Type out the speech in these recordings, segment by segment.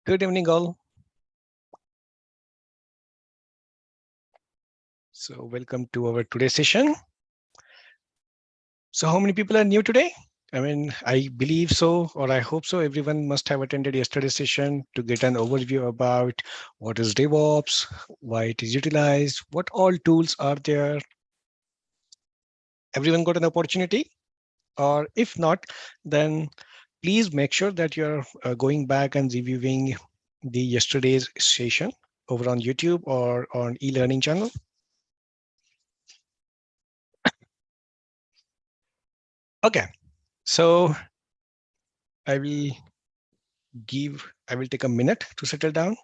Good evening, all. So welcome to our today's session. So how many people are new today? I mean, I believe so, or I hope so. Everyone must have attended yesterday's session to get an overview about what is DevOps, why it is utilized, what all tools are there. Everyone got an opportunity? Or if not, then please make sure that you're going back and reviewing the yesterday's session over on YouTube or on e-learning channel. Okay, so I will take a minute to settle down,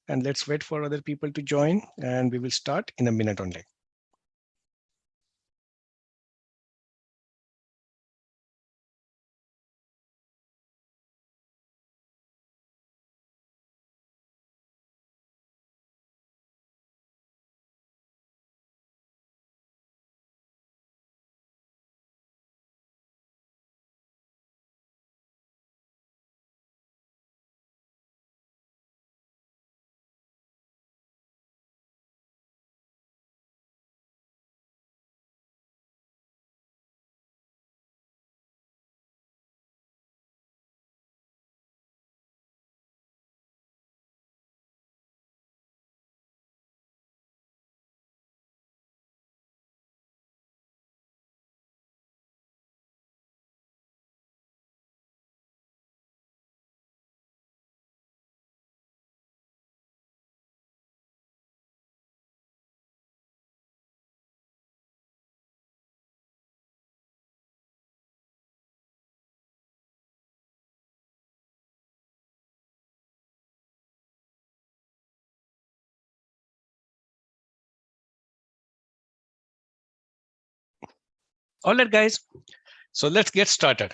and let's wait for other people to join, and we will start in a minute only. All right, guys. So let's get started.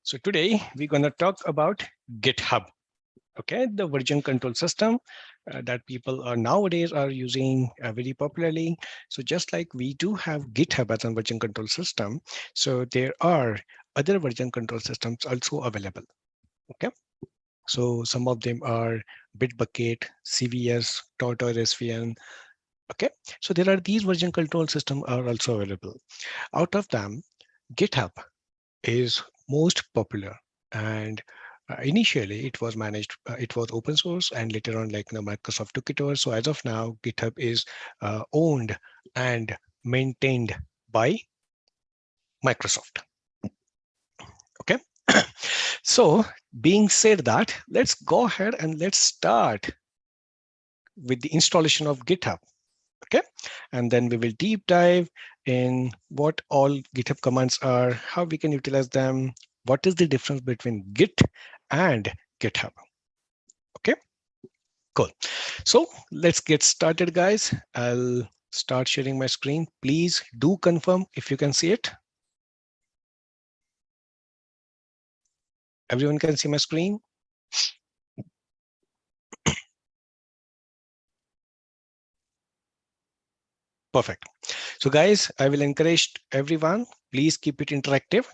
So today we're going to talk about GitHub. Okay, the version control system that people are nowadays are using very popularly. So just like we do have GitHub as a version control system, so there are other version control systems also available. Okay, so some of them are Bitbucket, CVS, Tortoise SVN. Okay, so there are these version control systems are also available. Out of them, GitHub is most popular, and initially it was managed, it was open source, and later on, like Microsoft took it over. So as of now, GitHub is owned and maintained by Microsoft. Okay. So being said that, let's go ahead and let's start with the installation of GitHub. Okay, and then we will deep dive in what all GitHub commands are, how we can utilize them, what is the difference between Git and GitHub. Okay, cool. So let's get started, guys. I'll start sharing my screen. Please do confirm if you can see it. Everyone can see my screen. Perfect. So guys, I will encourage everyone, please keep it interactive.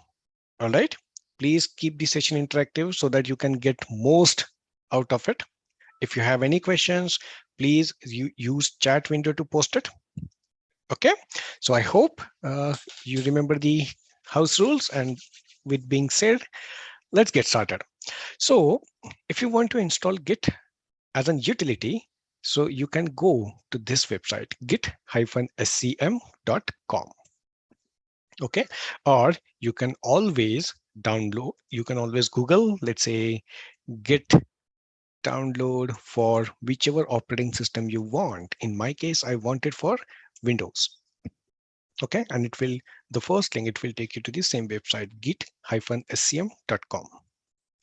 All right. Please keep the session interactive so that you can get most out of it. If you have any questions, please use chat window to post it. Okay. So I hope you remember the house rules, and with being said, let's get started. So if you want to install Git as an utility, so you can go to this website, git-scm.com. Okay, or you can always download, you can always Google, let's say, Git download for whichever operating system you want. In my case, I want it for Windows. Okay, and it will, the first link, it will take you to the same website, git-scm.com.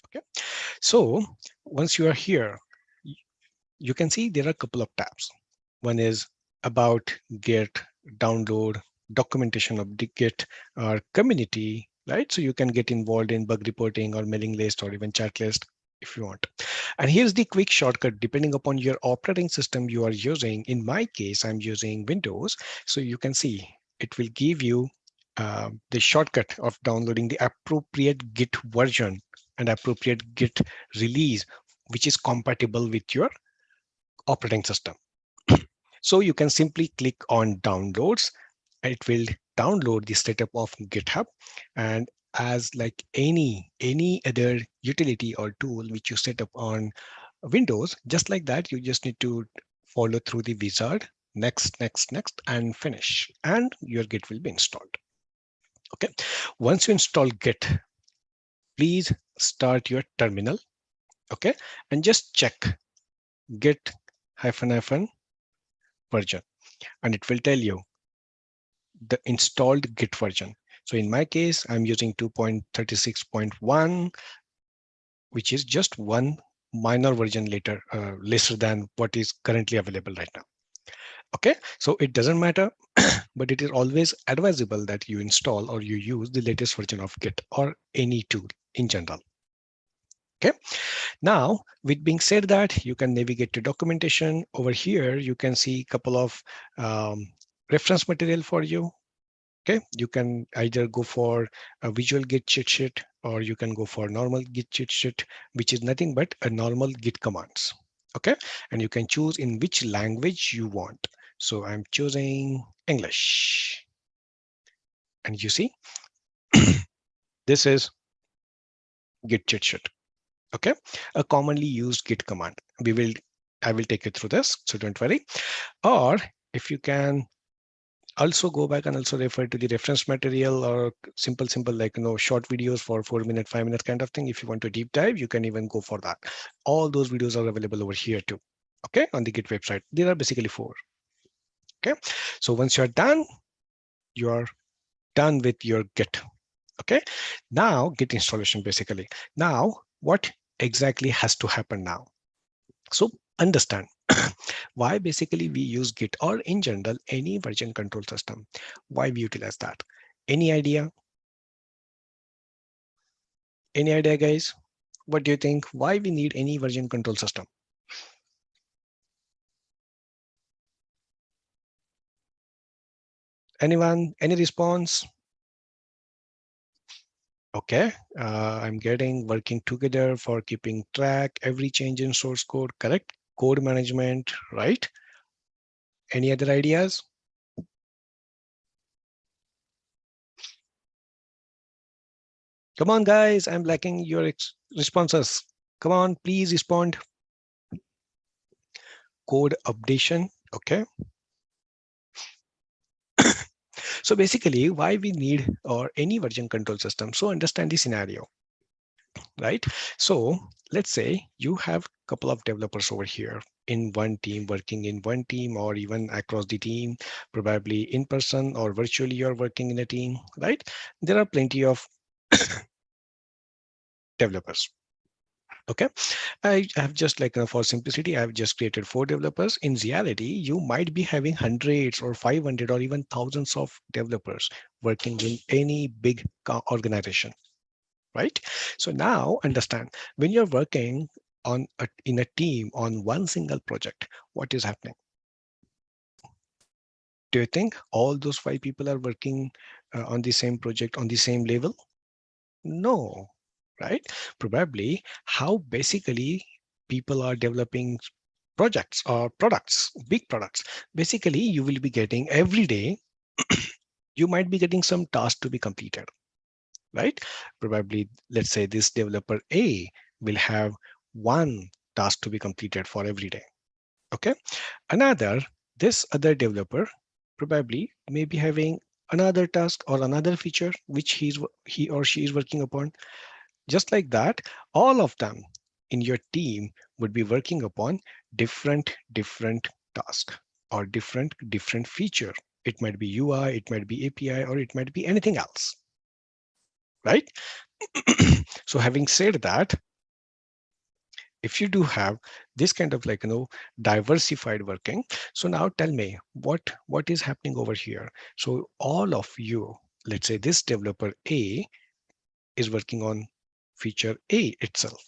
Okay, so once you are here, you can see there are a couple of tabs. One is about Git, download, documentation of the Git, or community, right? So you can get involved in bug reporting or mailing list or even chat list if you want. And here's the quick shortcut depending upon your operating system you are using. In my case, I'm using Windows. So you can see it will give you the shortcut of downloading the appropriate Git version and appropriate Git release which is compatible with your operating system. So you can simply click on downloads. It will download the setup of GitHub, and as like any other utility or tool which you set up on Windows, just like that, you just need to follow through the wizard, next, next, next, and finish, and your Git will be installed. Okay. Once you install Git, please start your terminal. Okay. And just check git ---- version, and it will tell you the installed Git version. So in my case, I'm using 2.36.1, which is just one minor version lesser than what is currently available right now. Okay, so it doesn't matter, but it is always advisable that you install or you use the latest version of Git or any tool in general. Okay, now with being said that, you can navigate to documentation. Over here, you can see a couple of reference material for you. Okay, you can either go for a visual Git cheat sheet, or you can go for normal Git cheat sheet, which is nothing but a normal Git commands. Okay, and you can choose in which language you want. So I'm choosing English, and you see, this is Git cheat sheet. Okay, a commonly used Git command. I will take you through this, so don't worry. Or if you can also go back and also refer to the reference material or simple like short videos for 4 minute 5 minute kind of thing. If you want to deep dive, you can even go for that. All those videos are available over here too. Okay, on the Git website. There are basically 4. Okay, so once you're done with your Git. Okay, now Git installation basically. Now what exactly has to happen now? So understand why basically we use Git, or in general any version control system. Why we utilize that? Any idea? Any idea, guys? What do you think? Why we need any version control system? Anyone? Any response? Okay, I'm getting working together for keeping track, every change in source code, correct? Code management, right? Any other ideas? Come on, guys, I'm lacking your responses. Come on, please respond. Code updation, okay. So basically, why we need or any version control system? So understand the scenario, right? So let's say you have a couple of developers over here in one team, working in one team, or even across the team, probably in person or virtually you're working in a team, right? There are plenty of developers. Okay, I have just for simplicity, I've just created 4 developers. In reality, you might be having hundreds or 500 or even thousands of developers working in any big organization, right? So now understand, when you're working in a team on one single project, what is happening? Do you think all those 5 people are working on the same project on the same level? No, right? Probably how basically people are developing projects or products, big products. Basically, you will be getting every day, you might be getting some task to be completed, right? Probably, let's say this developer A will have one task to be completed for every day. Okay. This other developer probably may be having another task or another feature which he or she is working upon. Just like that, all of them in your team would be working upon different tasks or different feature. It might be UI, it might be API, or it might be anything else, right? So having said that, if you do have this kind of diversified working, so now tell me what is happening over here. So all of you, let's say this developer A is working on feature A itself.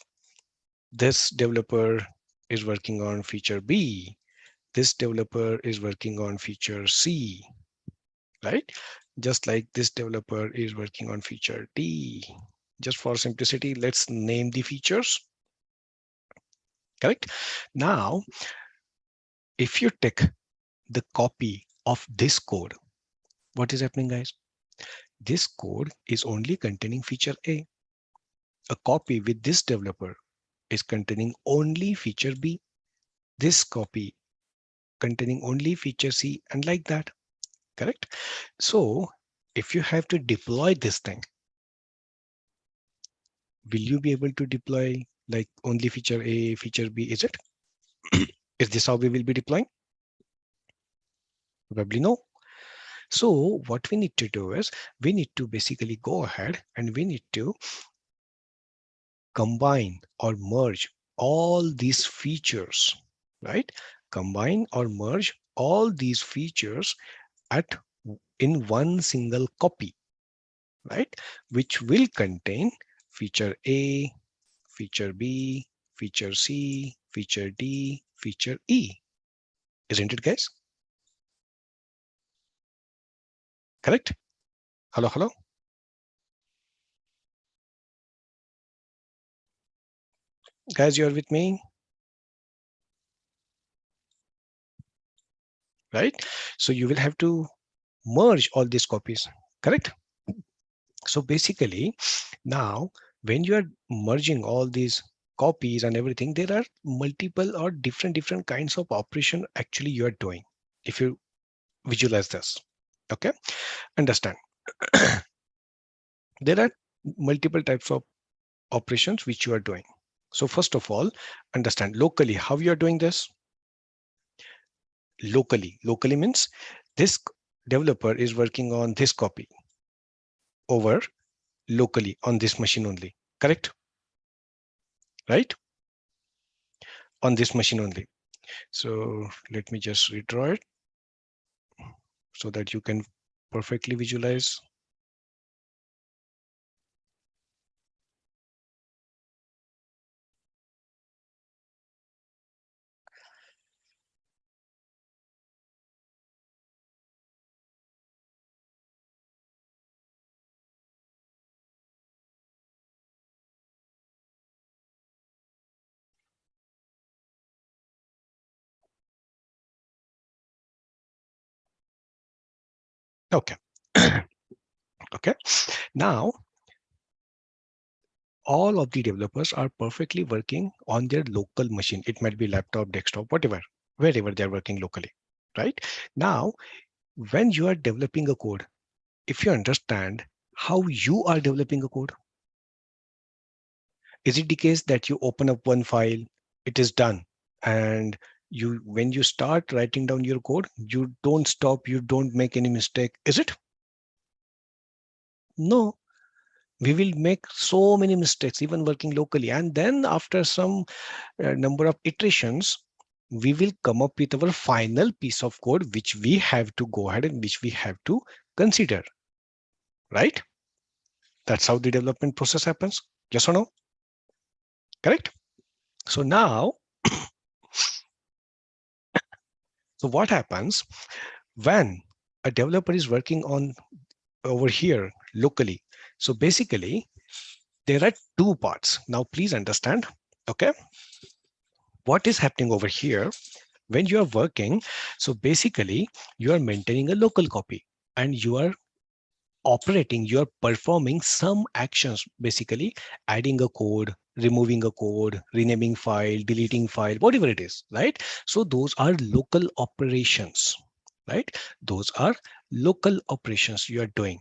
This developer is working on feature B. This developer is working on feature C, right? Just like this developer is working on feature D. Just for simplicity, let's name the features. correct? Now, if you take the copy of this code, what is happening, guys? This code is only containing feature A. A copy with this developer is containing only feature B. This copy containing only feature C, and like that, correct? So if you have to deploy this thing, will you be able to deploy like only feature A, feature B? Is it? Is this how we will be deploying? Probably no. So what we need to do is we need to basically go ahead and we need to combine or merge all these features, right? Combine or merge all these features at in one single copy, right? Which will contain feature A, feature B, feature C, feature D, feature E. Isn't it, guys? Correct? Hello, hello. Guys, you're with me, right? So you will have to merge all these copies, correct? So basically, now when you are merging all these copies and everything, there are multiple or different kinds of operation actually you are doing. If you visualize this, okay, understand. There are multiple types of operations which you are doing. So first of all, understand locally how you are doing this. Locally means this developer is working on this copy over locally on this machine only, correct? Right? On this machine only. So let me just redraw it so that you can perfectly visualize. Okay. Okay. Now, all of the developers are perfectly working on their local machine. It might be laptop, desktop, whatever, wherever they're working locally, right? Now, when you are developing a code, if you understand how you are developing a code, is it the case that you open up one file, it is done, and you when you start writing down your code, you don't stop, you don't make any mistake, is it? No, we will make so many mistakes even working locally, and then after some number of iterations, we will come up with our final piece of code which we have to go ahead and which we have to consider, right? That's how the development process happens. Yes or no? Correct? So now, so what happens when a developer is working on over here locally? So basically, there are two parts. Now, please understand, okay? What is happening over here when you are working? So basically, you are maintaining a local copy and you are operating, you're performing some actions, basically adding a code, removing a code, renaming file, deleting file, whatever it is, right? So those are local operations, right? Those are local operations you are doing,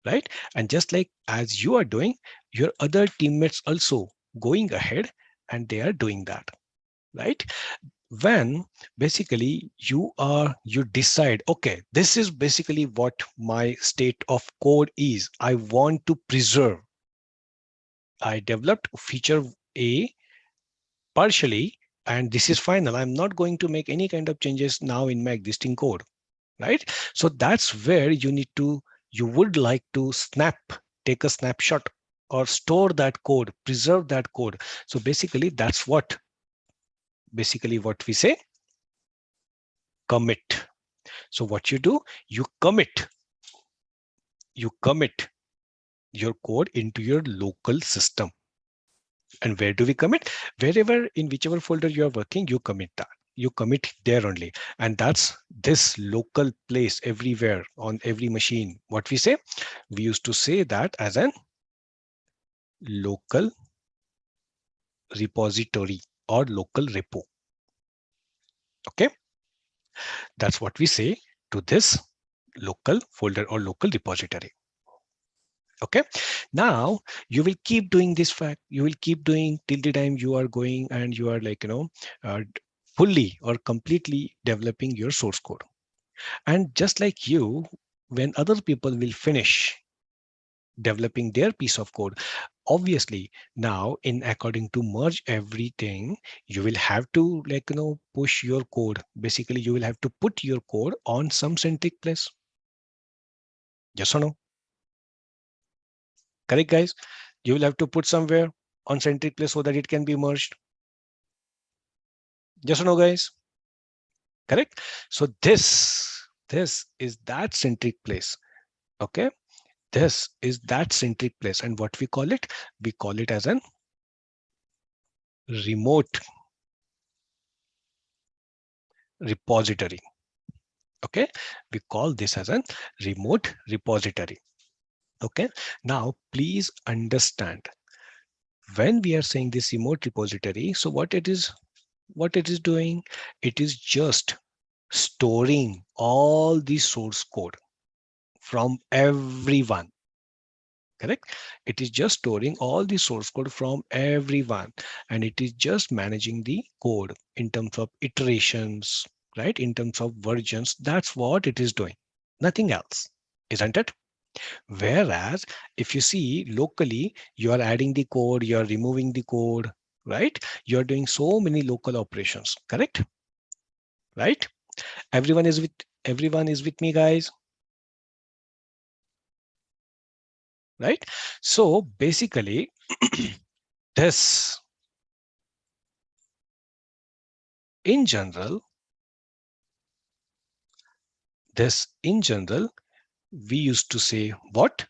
right? And just like as you are doing, your other teammates also going ahead and they are doing that, right? When basically you decide, okay, this is basically what my state of code is, I want to preserve, I developed feature A partially and this is final, I'm not going to make any kind of changes now in my existing code, right? So that's where you would like to take a snapshot or store that code, preserve that code. So basically that's what we say commit. So what you do, you commit your code into your local system. And where do we commit? Wherever, in whichever folder you are working, you commit that. You commit there only. And that's this local place everywhere on every machine. What we say? We used to say that as an local repository or local repo. Okay, that's what we say to this local folder or local repository. Okay, now you will keep doing this fact. You will keep doing till the time you are going and you are like, fully or completely developing your source code. And just like you, when other people will finish developing their piece of code, obviously now in according to merge everything, you will have to push your code. Basically, you will have to put your code on some centric place. Yes or no? Correct, guys? You will have to put somewhere on centric place so that it can be merged. Yes or no, guys? Correct. So this is that centric place. Okay, this is that centric place, and what we call it? We call it as an remote repository. Okay, we call this as a remote repository. Okay, now please understand, when we are saying this remote repository, so what it is doing, it is just storing all the source code from everyone. Correct, it is just storing all the source code from everyone, and it is just managing the code in terms of iterations, right, in terms of versions. That's what it is doing, nothing else, isn't it? Whereas if you see locally, you are adding the code, you are removing the code, right? You are doing so many local operations. Correct, right? Everyone is with me, guys, right? So basically this in general we used to say what?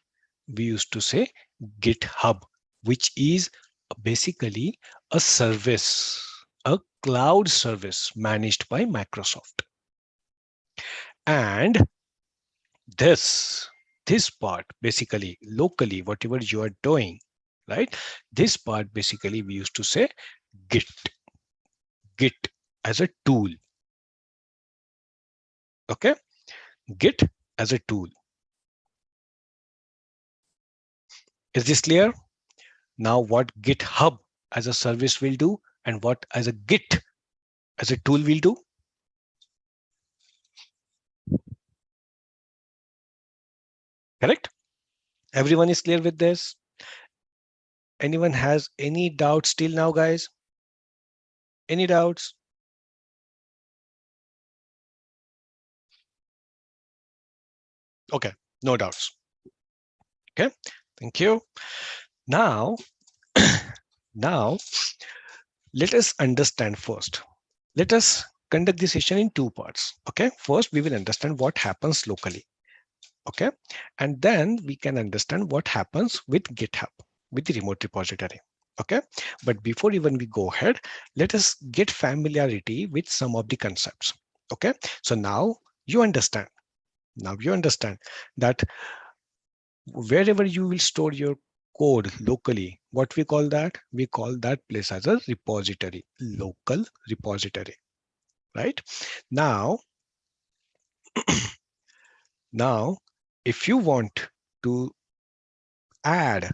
We used to say GitHub, which is basically a service, a cloud service managed by Microsoft. And this part, basically locally, whatever you are doing, right? This part basically we used to say Git as a tool. Okay, Git as a tool. Is this clear? Now what GitHub as a service will do and what as a Git as a tool will do? Correct? Everyone is clear with this? Anyone has any doubts till now, guys? Any doubts? Okay, no doubts. Okay, thank you. Now, now let us understand first. Let us conduct this session in two parts. Okay, first we will understand what happens locally. Okay, and then we can understand what happens with GitHub, with the remote repository. Okay, but before even we go ahead, let us get familiarity with some of the concepts. Okay, so now you understand. Now you understand that wherever you will store your code locally, what we call that? We call that place as a repository, local repository, right? Now, now, if you want to add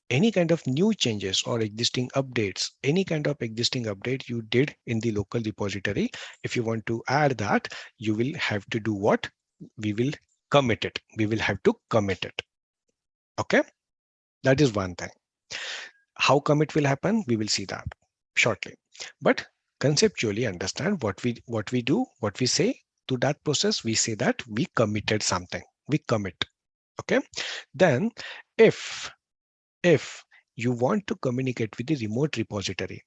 any kind of new changes or existing updates, any kind of existing update you did in the local repository, if you want to add that, you will have to do what? We will commit it. We will have to commit it. Okay, that is one thing. How commit will happen? We will see that shortly. But conceptually understand what we do, what we say to that process. We say that we committed something. We commit. Okay. Then if you want to communicate with the remote repository,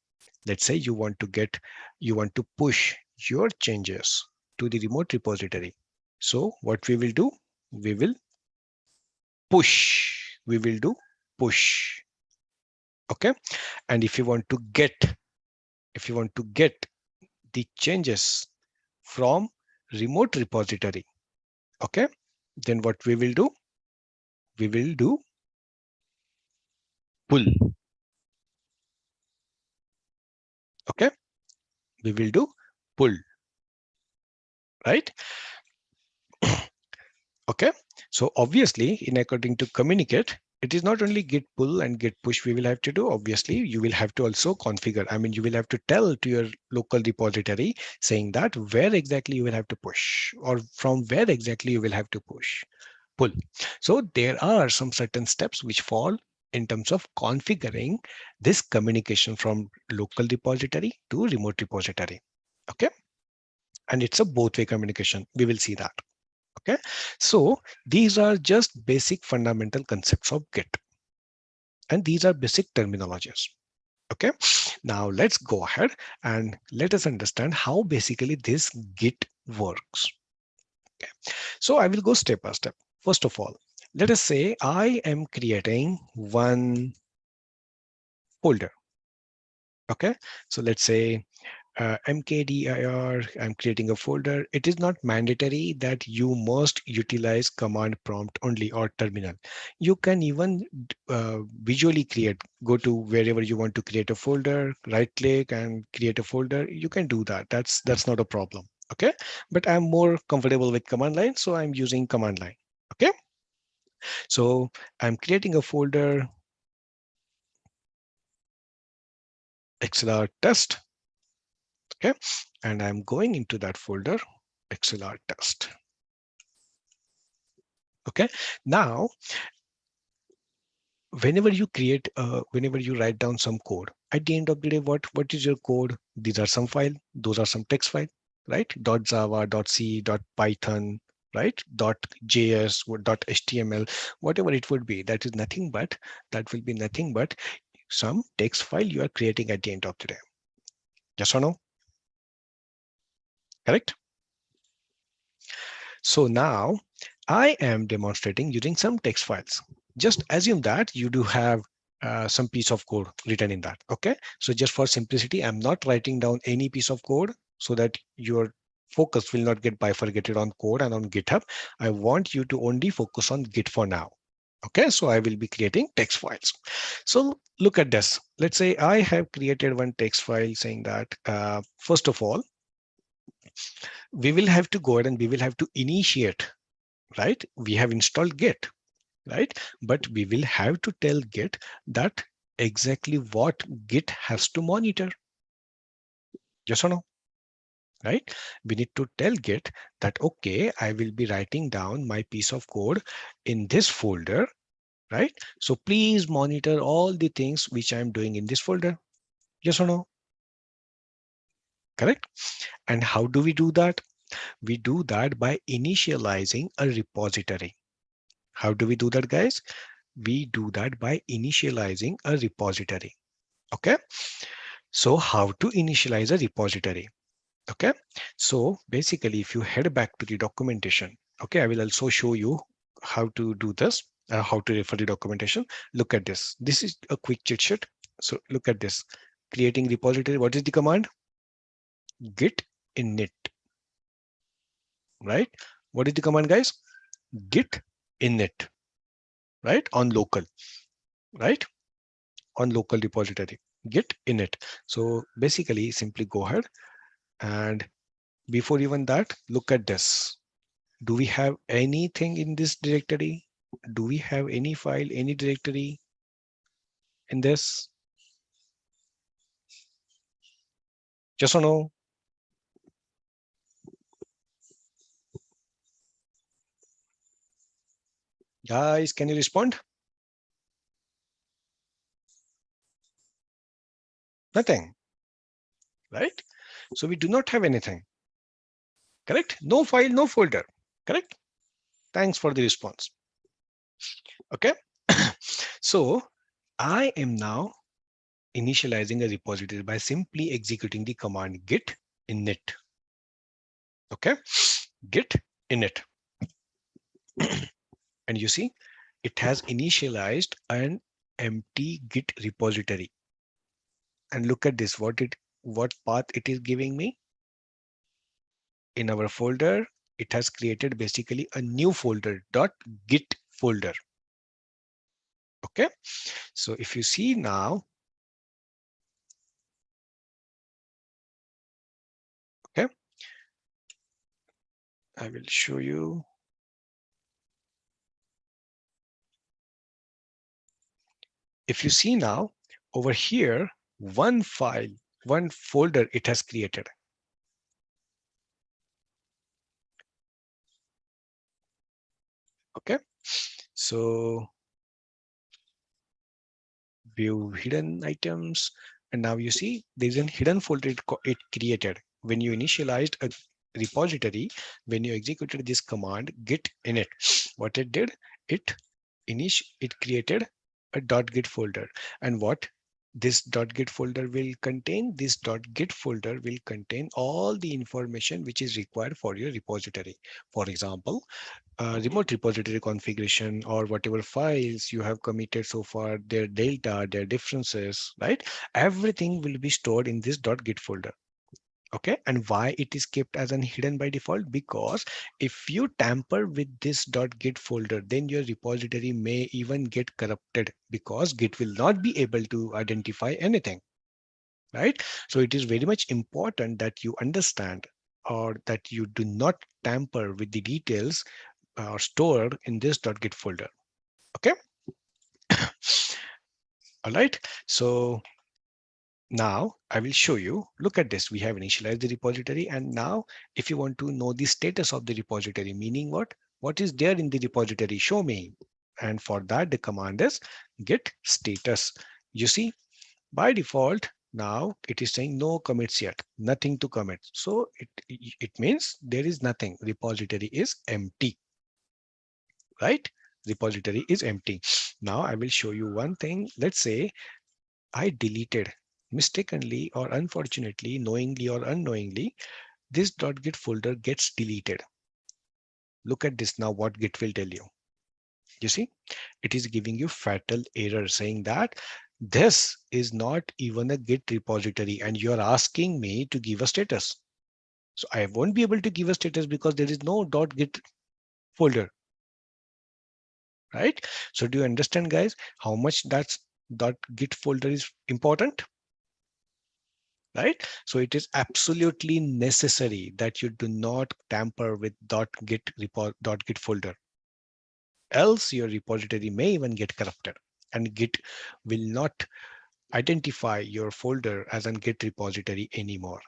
let's say you want to push your changes to the remote repository. So what we will do, we will push. We will do push. Okay. And if you want to get the changes from remote repository, okay, then what we will do? We will do pull. Okay. We will do pull, right? Okay. So obviously, in according to communicate, it is not only git pull and git push we will have to do. Obviously, you will have to also configure. I mean, you will have to tell to your local repository saying that where exactly you will have to push, or from where exactly you will have to pull. So there are some certain steps which fall in terms of configuring this communication from local repository to remote repository. Okay. And it's a both way communication. We will see that. Okay, so these are just basic fundamental concepts of Git, and these are basic terminologies. Okay, now let's go ahead and let us understand how basically this Git works. Okay, so I will go step by step. First of all, let us say I am creating one folder. Okay, so let's say mkdir, I'm creating a folder. It is not mandatory that you must utilize command prompt only or terminal. You can even visually create, go to wherever you want to create a folder, right click and create a folder. You can do that. That's not a problem. Okay, but I'm more comfortable with command line, so I'm using command line. Okay, so I'm creating a folder, ExcelR test. Okay, and I'm going into that folder, ExcelR test. Okay, now whenever you write down some code, at the end of the day, what is your code? These are some file, those are some text file, right? .java, .c, .python, right? .js, .html, whatever it would be, that will be nothing but some text file you are creating at the end of the day. Yes or no? Correct? So now I am demonstrating using some text files. Just assume that you do have some piece of code written in that. Okay. So just for simplicity, I'm not writing down any piece of code so that your focus will not get bifurcated on code and on GitHub. I want you to only focus on Git for now. Okay, so I will be creating text files. So look at this. Let's say I have created one text file saying that, first of all, we will have to go ahead and we will have to initiate, right? We have installed Git, right? But we will have to tell Git that exactly what Git has to monitor. Yes or no? Right? We need to tell Git that, okay, I will be writing down my piece of code in this folder, right? So please monitor all the things which I'm doing in this folder. Yes or no? Correct? And how do we do that? We do that by initializing a repository. How do we do that, guys? We do that by initializing a repository. Okay. So how to initialize a repository? Okay. So basically, if you head back to the documentation, okay, I will also show you how to do this, how to refer the documentation. Look at this. This is a quick cheat sheet. So look at this. Creating repository. What is the command? Git init, right? What is the command, guys? Git init, right? On local, right? On local repository, Git init. So basically, simply go ahead and before even that, look at this. Do we have anything in this directory? Do we have any file, any directory in this? Yes or no? Guys, can you respond? Nothing, right? So we do not have anything, correct? No file, no folder, correct? Thanks for the response. Okay. So I am now initializing a repository by simply executing the command git init. Okay, git init. And you see, it has initialized an empty Git repository. And look at this, what path it is giving me. In our folder, it has created basically a new folder, .git folder. Okay, so if you see now, okay, I will show you. If you see now over here, one file, one folder it has created. Okay, so view hidden items, and now you see there's a hidden folder it created when you initialized a repository. When you executed this command git init, what it did, it it created a .git folder. And what this .git folder will contain, this .git folder will contain all the information which is required for your repository. For example, remote repository configuration, or whatever files you have committed so far, their delta, their differences, right? Everything will be stored in this .git folder. Okay, and why it is kept as an hidden by default? Because if you tamper with this .git folder, then your repository may even get corrupted, because Git will not be able to identify anything, right? So it is very much important that you understand, or that you do not tamper with the details are stored in this .git folder. Okay. All right. So now I will show you. Look at this. We have initialized the repository, and now if you want to know the status of the repository, meaning what is there in the repository, show me. And for that, the command is git status. You see, by default, now it is saying no commits yet, nothing to commit. So it means there is nothing. Repository is empty. Right? Repository is empty. Now I will show you one thing. Let's say I deleted mistakenly, or unfortunately, knowingly or unknowingly, this .git folder gets deleted. Look at this now, what Git will tell you. You see, it is giving you fatal error saying that this is not even a Git repository and you're asking me to give a status. So I won't be able to give a status because there is no .git folder. Right? So do you understand, guys, how much that Git folder is important? Right? So it is absolutely necessary that you do not tamper with .git folder, else your repository may even get corrupted, and Git will not identify your folder as a Git repository anymore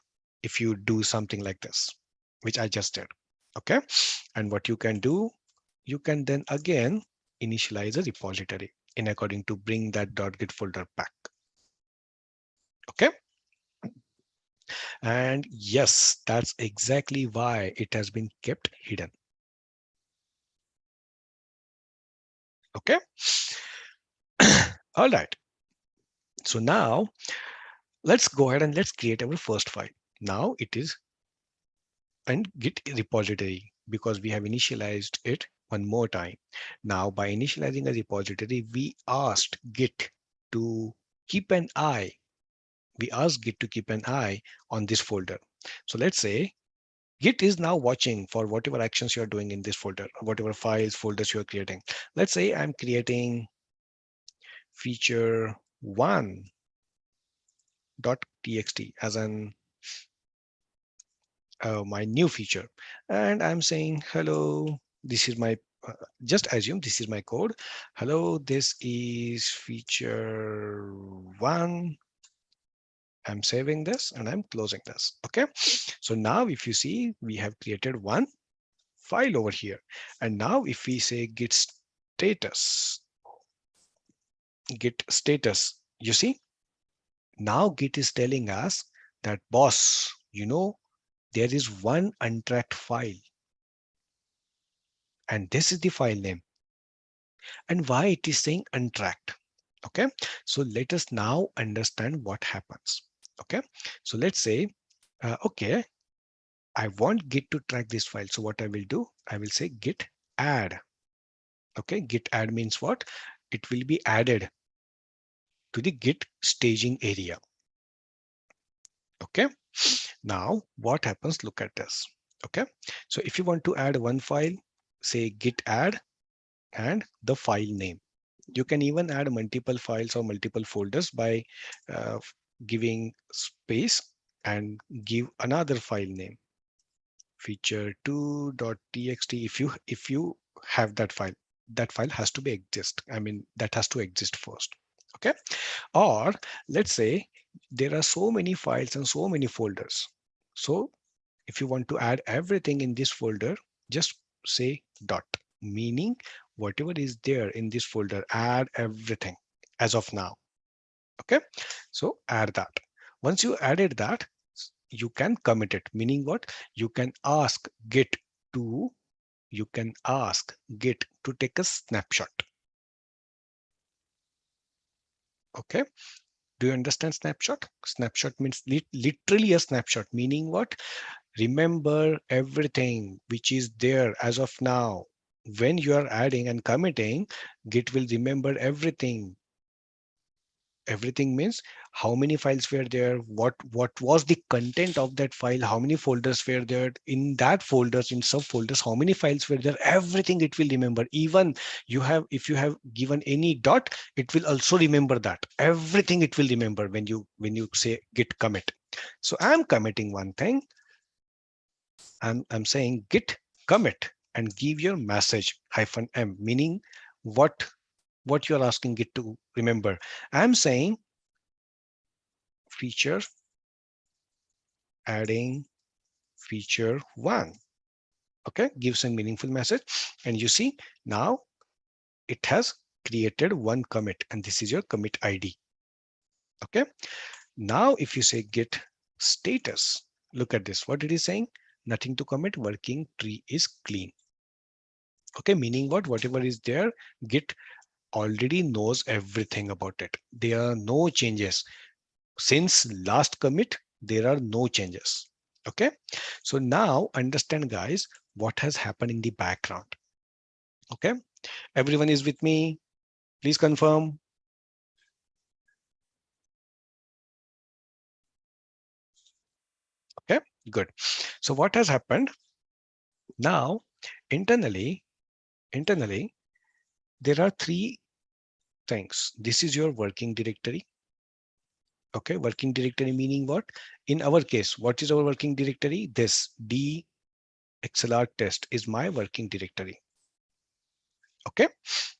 if you do something like this, which I just did. Okay, and what you can do, you can then again initialize a repository in according to bring that .git folder back. Okay, and yes, that's exactly why it has been kept hidden. Okay, all right. So now let's go ahead and let's create our first file. Now it is and Git repository, because we have initialized it one more time. Now by initializing a repository, we asked Git to keep an eye. We asked Git to keep an eye on this folder. So let's say Git is now watching for whatever actions you're doing in this folder, whatever files, folders you're creating. Let's say I'm creating feature one.txt as an my new feature, and I'm saying hello, this is my just assume this is my code. Hello, this is feature one. I'm saving this and I'm closing this. Okay, so now if you see, we have created one file over here, and now if we say git status, you see, now Git is telling us that, boss, there is one untracked file, and this is the file name. And why it is saying untracked? Okay, so let us now understand what happens. Okay, so let's say, okay, I want Git to track this file. So what I will do, I will say git add. Okay, git add means what? It will be added to the Git staging area. Okay. Now what happens? Look at this. Okay. So if you want to add one file, say git add and the file name. You can even add multiple files or multiple folders by uh, giving space and give another file name, feature2.txt. If you have that file has to be exist. I mean, that has to exist first. Okay. Or let's say there are so many files and so many folders. So if you want to add everything in this folder, just say dot, meaning whatever is there in this folder, add everything as of now. Okay. So add that. Once you added that, you can commit it, meaning what? You can ask Git to take a snapshot. Okay. Do you understand snapshot? Snapshot means literally a snapshot, meaning what? Remember everything which is there as of now. When you are adding and committing, Git will remember everything. Everything means how many files were there, what was the content of that file, how many folders were there in that folders, in subfolders, how many files were there, everything it will remember. Even if you have given any dot, it will also remember that. Everything it will remember when you say git commit. So I'm committing one thing. I'm saying git commit and give your message -m, meaning what you're asking Git to remember. I'm saying feature adding feature one. Okay, gives a meaningful message. And you see now it has created one commit, and this is your commit ID. Okay, now if you say git status, look at this. What it is saying? Nothing to commit, working tree is clean. Okay, meaning what? Whatever is there, Git already knows everything about it. There are no changes. Since last commit, there are no changes. Okay, so now understand, guys, what has happened in the background. Okay, everyone is with me? Please confirm. Okay, good. So what has happened now? Internally, there are three things. This is your working directory. Okay, working directory meaning what? In our case, what is our working directory? This D ExcelR test is my working directory. Okay,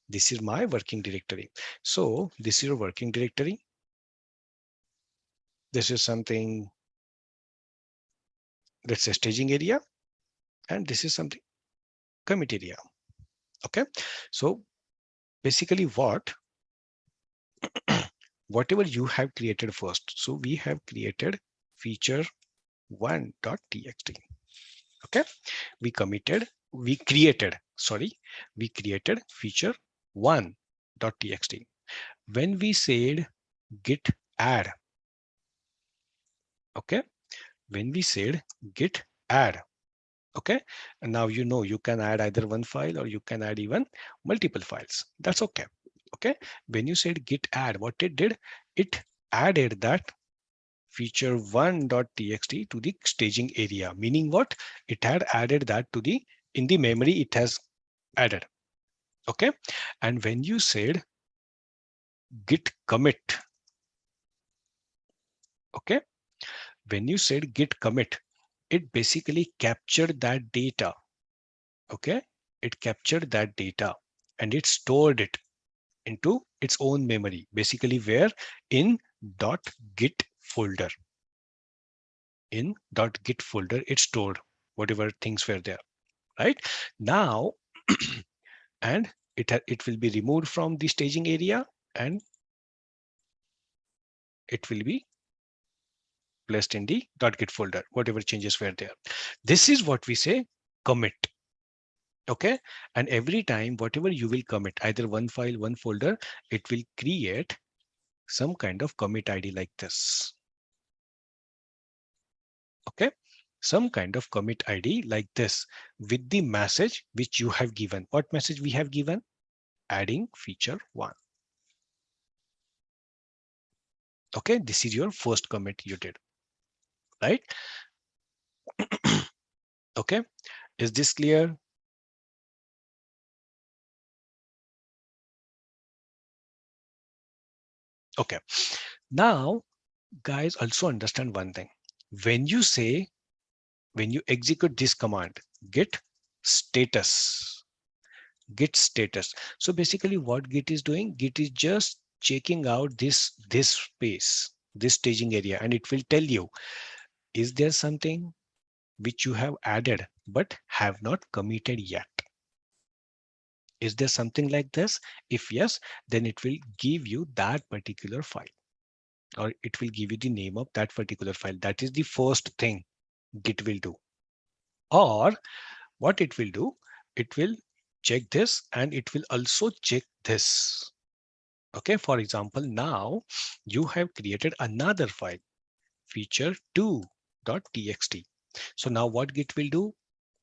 this is my working directory. So this is your working directory. This is something, let's say, staging area, and this is something commit area. Okay, so basically whatever you have created first. So we have created feature one.txt. Okay, we created feature one.txt. When we said git add, okay, when we said git add, okay, and now you can add either one file or you can add even multiple files. That's okay. Okay, when you said git add, what it did, it added that feature one.txt to the staging area, meaning what? It had added that to the in the memory, it has added. Okay, and when you said git commit, okay, when you said git commit, it basically captured that data. Okay, it captured that data and it stored it into its own memory, basically where? In .git folder. In .git folder, it stored whatever things were there, right? Now, and it will be removed from the staging area and it will be placed in the .git folder, whatever changes were there. This is what we say commit. Okay, and every time whatever you will commit, either one file, one folder, it will create some kind of commit ID like this. Okay, some kind of commit ID like this with the message which you have given. What message we have given? Adding feature one. Okay, this is your first commit you did, right? Okay, is this clear? Okay, now guys also understand one thing. When you execute this command, git status, git status. So basically what git is doing, git is just checking out this space, this staging area, and it will tell you, is there something which you have added but have not committed yet? Is there something like this? If yes, then it will give you that particular file, or it will give you the name of that particular file. That is the first thing Git will do. Or what it will do, it will check this and it will also check this. Okay, for example, now you have created another file, feature2.txt. So now what Git will do,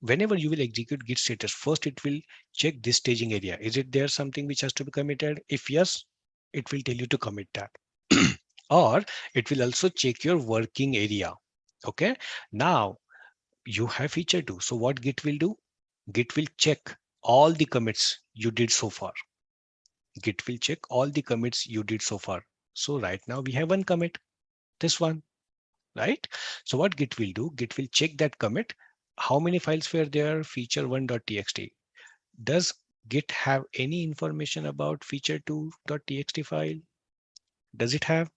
whenever you will execute git status, first it will check this staging area. Is it there something which has to be committed? If yes, it will tell you to commit that. Or it will also check your working area. Okay, now you have feature 2. So what git will do, git will check all the commits you did so far. Git will check all the commits you did so far. So right now we have one commit, this one, right? So what git will do, git will check that commit. How many files were there? Feature1.txt. Does git have any information about feature2.txt file? Does it have?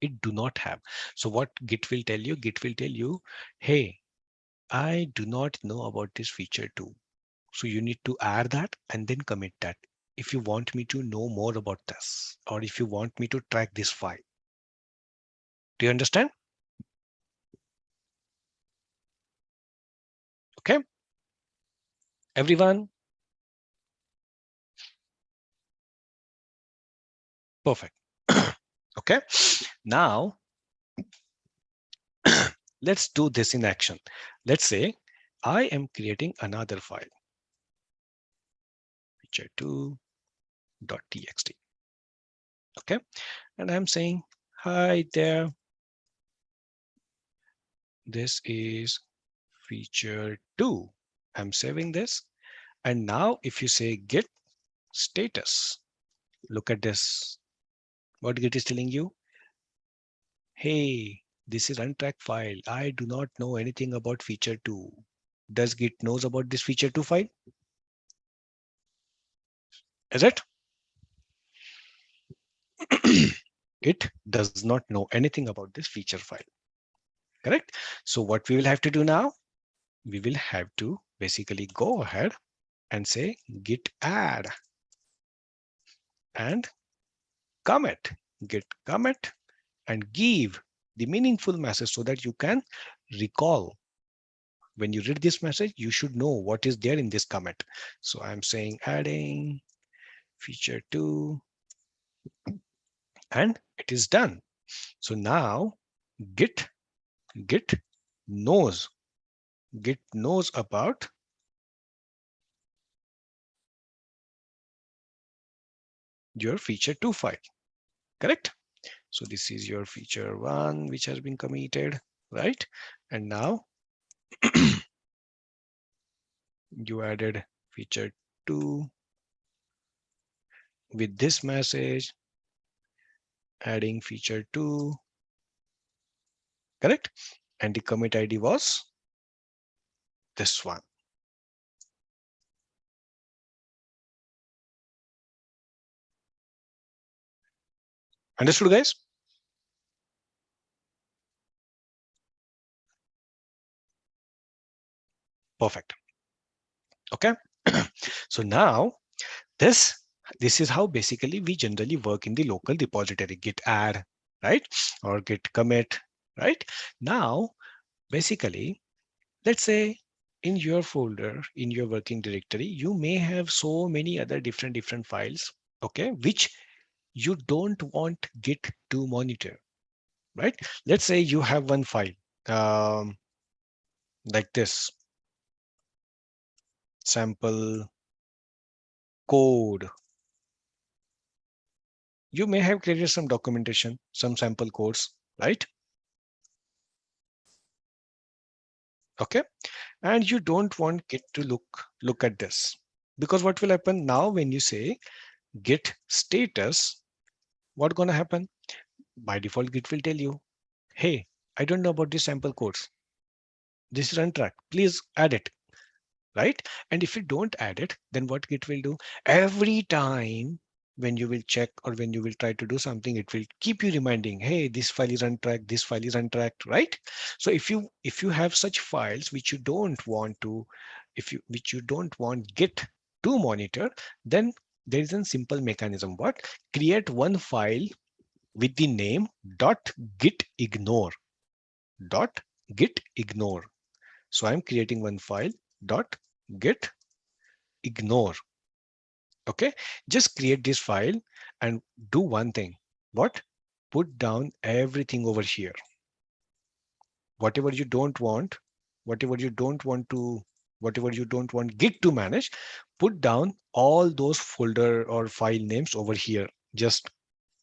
It do not have. So what git will tell you, git will tell you, hey, I do not know about this feature 2. So you need to add that and then commit that if you want me to know more about this, or if you want me to track this file. Do you understand? Okay, everyone. Perfect. Okay, now let's do this in action. Let's say I am creating another file, feature2.txt. Okay, and I'm saying, hi there, this is feature 2. I'm saving this. And now if you say git status, look at this. What Git is telling you? Hey, this is untracked file. I do not know anything about feature 2. Does Git knows about this feature 2 file? Is it? It does not know anything about this feature file. Correct? So what we will have to do now? We will have to basically go ahead and say git add and commit, git commit, and give the meaningful message so that you can recall. When you read this message, you should know what is there in this commit. So I'm saying adding feature 2, and it is done. So now git git knows git knows about your feature 2 file. Correct? So this is your feature 1 which has been committed, right? And now you added feature 2 with this message, adding feature 2. Correct? And the commit ID was this one. Understood, guys? Perfect. Okay. So now this is how basically we generally work in the local repository, git add, right? Or git commit, right? Now, basically, let's say in your folder, in your working directory, you may have so many other different files, okay, which you don't want git to monitor, right? Let's say you have one file like this, sample code, You may have created some documentation, some sample codes, right? Okay. And you don't want Git to look at this, because what will happen now when you say Git status, what's going to happen? By default, Git will tell you, hey, I don't know about these sample codes. This is untracked. Please add it, right? And if you don't add it, then what Git will do? Every time when you will check or when you will try to do something, it will keep you reminding, hey, this file is untracked, this file is untracked, right? So if you have such files which you don't want to, which you don't want Git to monitor, then there is a simple mechanism. What? Create one file with the name .git ignore. .git ignore. So I'm creating one file .git ignore. Okay, just create this file and do one thing. What? Put down everything over here. Whatever you don't want, whatever you don't want to, whatever you don't want Git to manage, put down all those folder or file names over here, just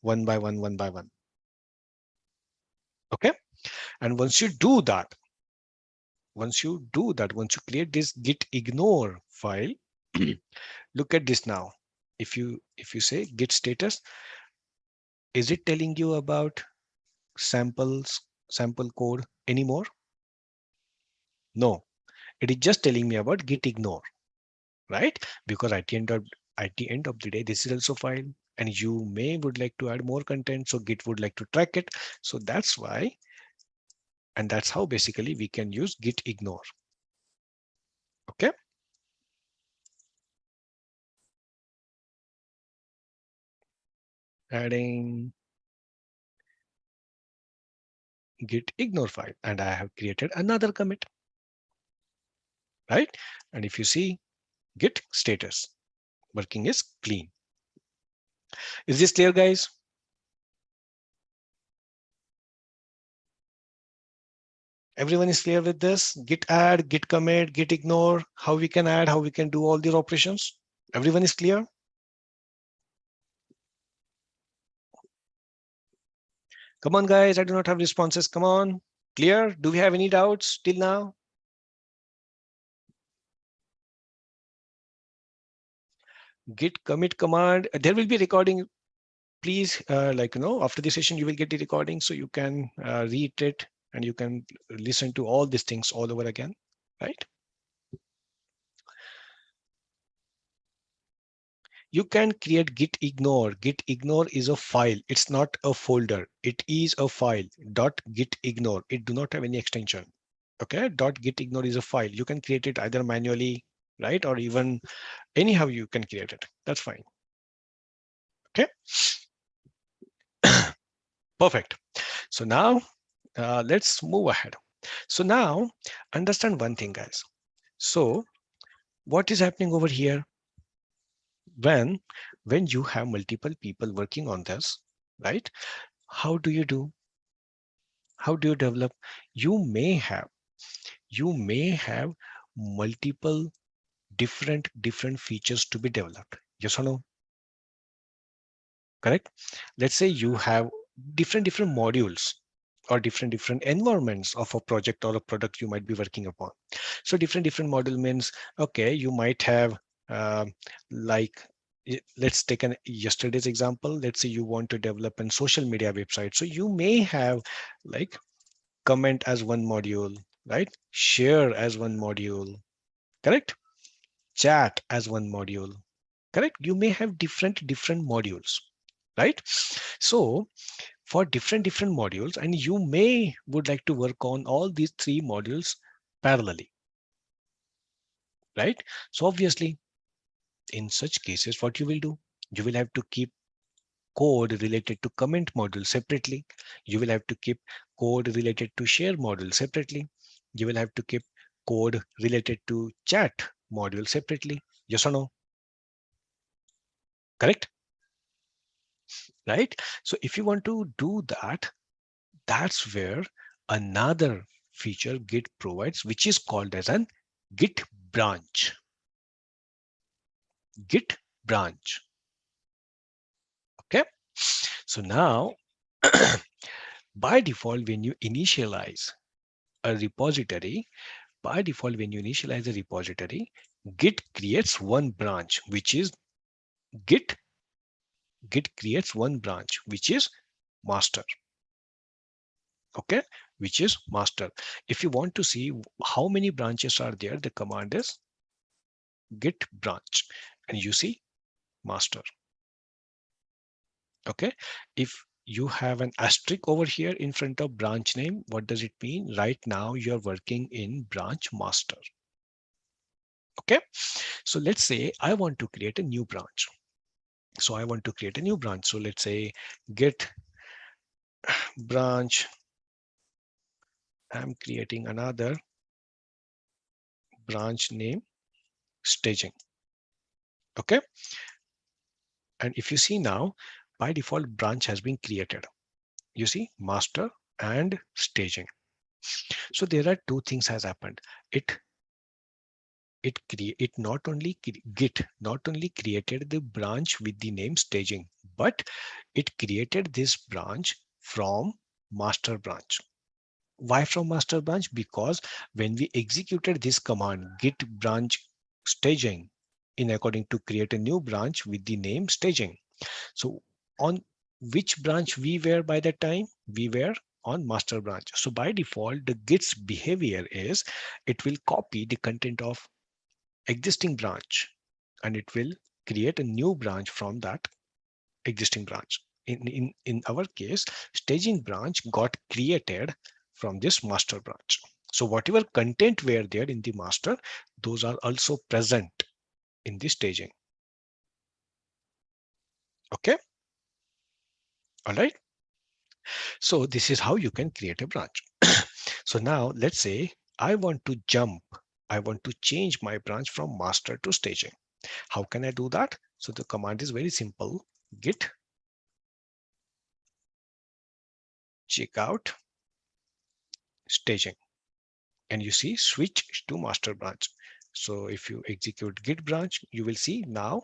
one by one, one by one. Okay. And once you do that, once you create this git ignore file, look at this now. If you say git status, is it telling you about sample code anymore? No, it is just telling me about git ignore, right? Because at the end of the day, this is also file, and you may would like to add more content, so Git would like to track it. So that's why, and that's how basically we can use git ignore. Okay. Adding git ignore file, and I have created another commit, right? And if you see git status, working is clean. Is this clear, guys? Everyone is clear with this? Git add, git commit, git ignore, how we can add, how we can do all these operations. Everyone is clear? Come on, guys. I do not have responses. Come on. Clear? Do we have any doubts till now? Git commit command. There will be recording. Please, after the session, you will get the recording, so you can read it and you can listen to all these things all over again, right? You can create git ignore. Git ignore is a file. It's not a folder. It is a file. Git ignore. It do not have any extension. Okay. Git ignore is a file. You can create it either manually, right? Or even anyhow you can create it. That's fine. Okay. Perfect. So now let's move ahead. So now understand one thing, guys. So what is happening over here? When you have multiple people working on this, right? How do you do? How do you develop? You may have multiple different features to be developed. Yes or no? Correct. Let's say you have different modules or different environments of a project or a product you might be working upon. So different module means, okay, you might have like let's take an yesterday's example. Let's say you want to develop a social media website. So you may have like comment as one module, right? Share as one module, correct? Chat as one module, correct? You may have different modules, right? So for different modules, and you may would like to work on all these three modules parallelly, right? So obviously, in such cases, what you will do, you will have to keep code related to comment module separately. You will have to keep code related to share module separately. You will have to keep code related to chat module separately. Yes or no? Correct? Right? So if you want to do that, that's where another feature Git provides, which is called as an Git branch. Git branch. Okay. So now, by default, when you initialize a repository, Git creates one branch, which is Git. Git creates one branch, which is master. Okay, which is master. If you want to see how many branches are there, the command is git branch, and you see master. Okay, if you have an asterisk over here in front of branch name, what does it mean? Right now you're working in branch master. Okay, so let's say I want to create a new branch. So let's say git branch. I'm creating another branch name staging. Okay, and if you see now, by default branch has been created. You see master and staging. So there are two things has happened. It not only Git not only created the branch with the name staging, but it created this branch from master branch. Why from master branch? Because when we executed this command git branch staging in according to create a new branch with the name staging. So on which branch we were by that time? We were on master branch. So by default, the Git's behavior is it will copy the content of existing branch and it will create a new branch from that existing branch. In our case, staging branch got created from this master branch. So whatever content were there in the master, those are also present in the staging. Okay. All right. So this is how you can create a branch. So now let's say I want to change my branch from master to staging. How can I do that? So the command is very simple. Git checkout staging. And you see switch to master branch. So if you execute git branch, you will see now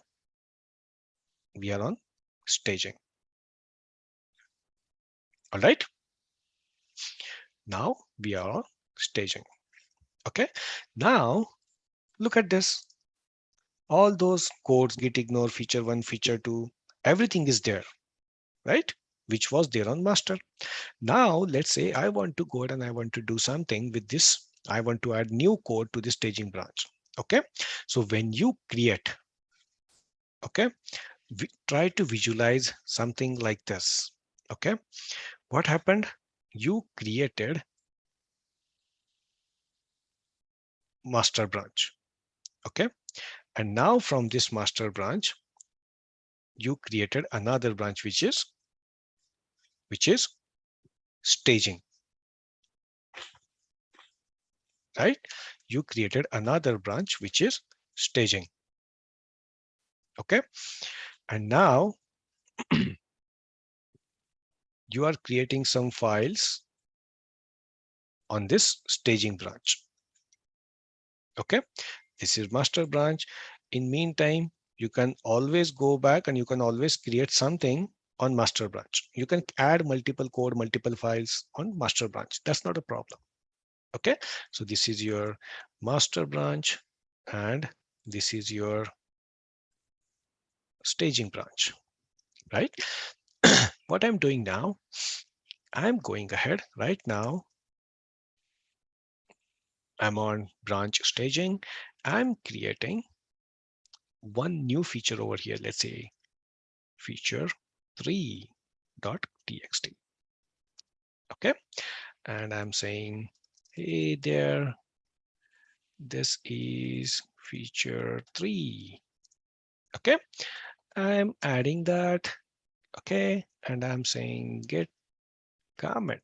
we are on staging. All right. Now we are on staging. Okay. Now look at this. All those codes, git ignore, feature 1, feature 2, everything is there, right? Which was there on master. Now let's say I want to go ahead and I want to do something with this. I want to add new code to the staging branch. Okay. So when you create, okay, try to visualize something like this. Okay. What happened? You created master branch. Okay. And now from this master branch, you created another branch, which is staging, right? You created another branch, which is staging. Okay. And now you are creating some files on this staging branch. Okay. This is master branch. In meantime, you can always go back and you can always create something on master branch. You can add multiple code, multiple files on master branch. That's not a problem. Okay. So this is your master branch and this is your staging branch, right? What I'm doing now, I'm going ahead right now. I'm on branch staging. I'm creating one new feature over here. Let's say feature 3.txt. Okay. And I'm saying, hey there, this is feature 3. Okay. I'm adding that. Okay. And I'm saying git commit,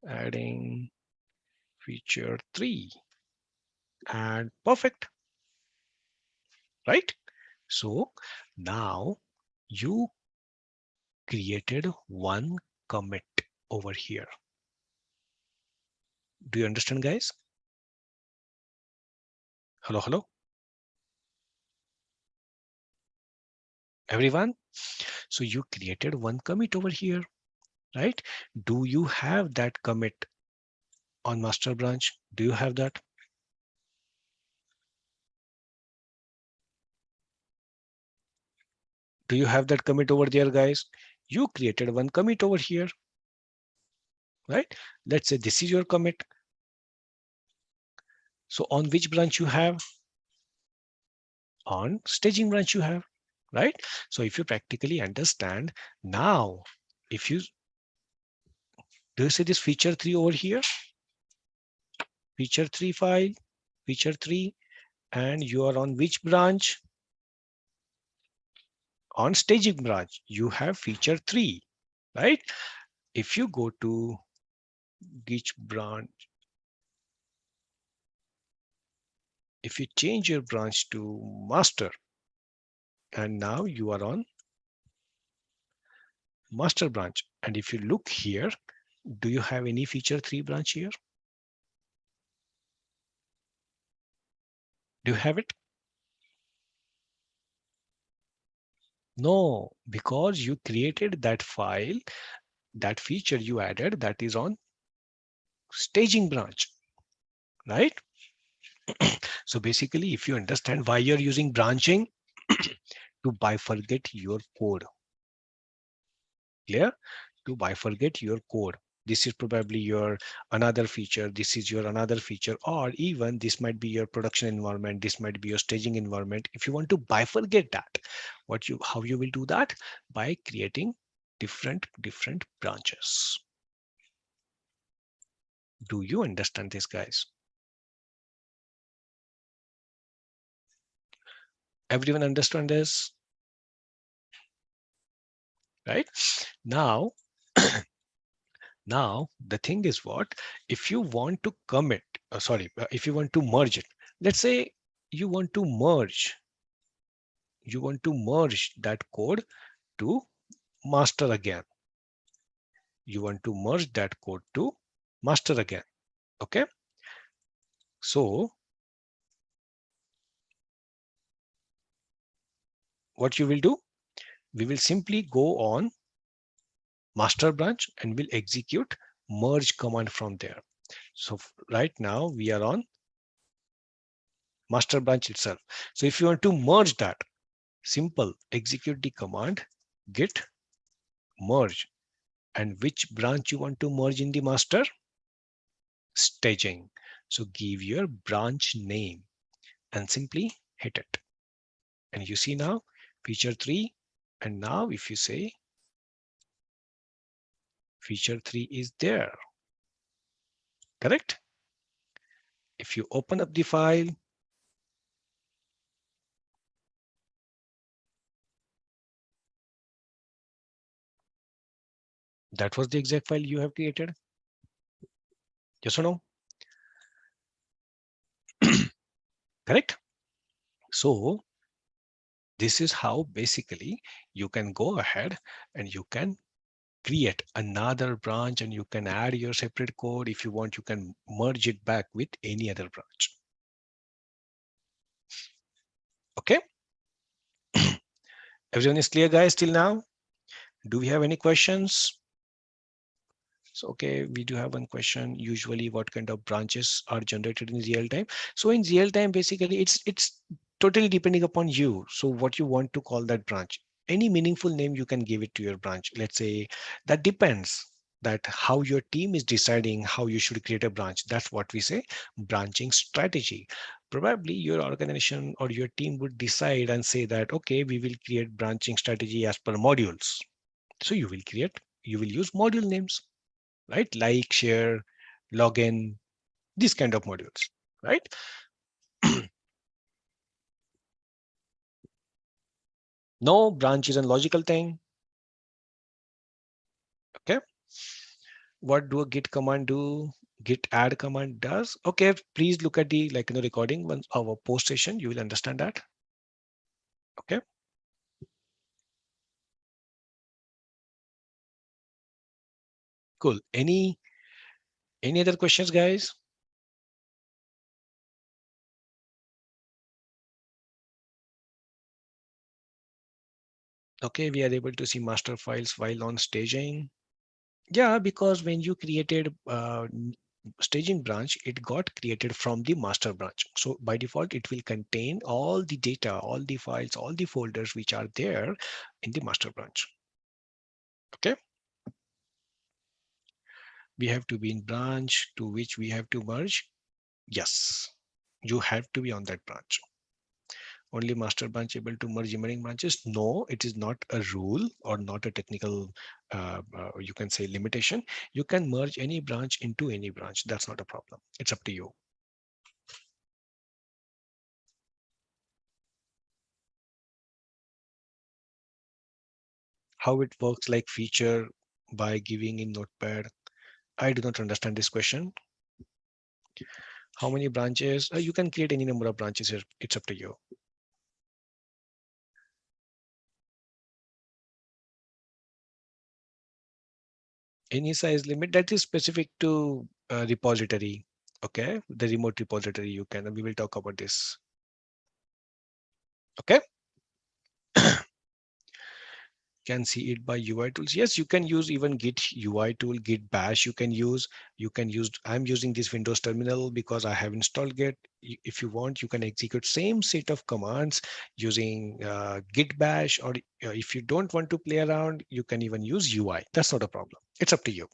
adding feature 3 and perfect, right? So now you created one commit over here. Do you understand, guys? Hello, hello. Everyone? So you created one commit over here, right? Do you have that commit on master branch? Do you have that? Do you have that commit over there, guys? You created one commit over here, right? Let's say this is your commit. So on which branch you have? On staging branch you have, right? So if you practically understand now, if you do you see this feature 3 over here? Feature 3 file, feature 3, and you are on which branch? On staging branch, you have feature 3, right? If you go to which branch, if you change your branch to master, and now you are on master branch. And if you look here, do you have any feature 3 branch here? Do you have it? No, because you created that file, that feature you added, that is on staging branch, right? So basically, if you understand why you're using branching, to bifurcate your code, clear? To bifurcate your code. This is probably your another feature, this is your another feature, or even this might be your production environment, this might be your staging environment. If you want to bifurcate that, how you will do that? By creating different branches. Do you understand this, guys? Everyone understand this, right? Now, now the thing is what? If you want to commit, if you want to merge it, let's say you want to merge that code to master again. You want to merge that code to master again. Okay. So what you will do? We will simply go on master branch and we'll execute merge command from there. So right now we are on master branch itself. So if you want to merge that, simple, execute the command git merge. And which branch you want to merge in the master? Staging. So give your branch name and simply hit it. And you see now feature 3. And now if you say feature 3 is there, correct? If you open up the file, that was the exact file you have created. Yes or no? Correct? So this is how basically you can go ahead and you can create another branch and you can add your separate code. If you want, you can merge it back with any other branch. Okay. Everyone is clear, guys, till now? Do we have any questions? So, okay, we do have one question. Usually what kind of branches are generated in real time? So in real time, basically it's totally depending upon you. So what you want to call that branch, any meaningful name you can give it to your branch. Let's say that depends that how your team is deciding how you should create a branch. That's what we say branching strategy. Probably your organization or your team would decide and say that, okay, we will create branching strategy as per modules. So you will use module names, right? Like, share, login, these kind of modules, right? No, branch is a logical thing. Okay. What do a git command do? Git add command does. Okay, please look at the recording once our post session. You will understand that. Okay. Cool. Any other questions, guys? Okay, we are able to see master files while on staging. Yeah, because when you created staging branch, it got created from the master branch. So by default, it will contain all the data, all the files, all the folders which are there in the master branch. Okay. We have to be in branch to which we have to merge. Yes, you have to be on that branch. Only master branch able to merge remaining branches? No, it is not a rule or not a technical, you can say limitation. You can merge any branch into any branch. That's not a problem. It's up to you. How it works like feature by giving in Notepad? I do not understand this question. How many branches? You can create any number of branches here. It's up to you. Any size limit that is specific to repository. Okay, the remote repository you can. We will talk about this. Okay. Can see it by UI tools. Yes, you can use even Git UI tool, Git Bash. You can use. I'm using this Windows terminal because I have installed Git. If you want, you can execute same set of commands using Git Bash, or if you don't want to play around, you can even use UI. That's not a problem. It's up to you.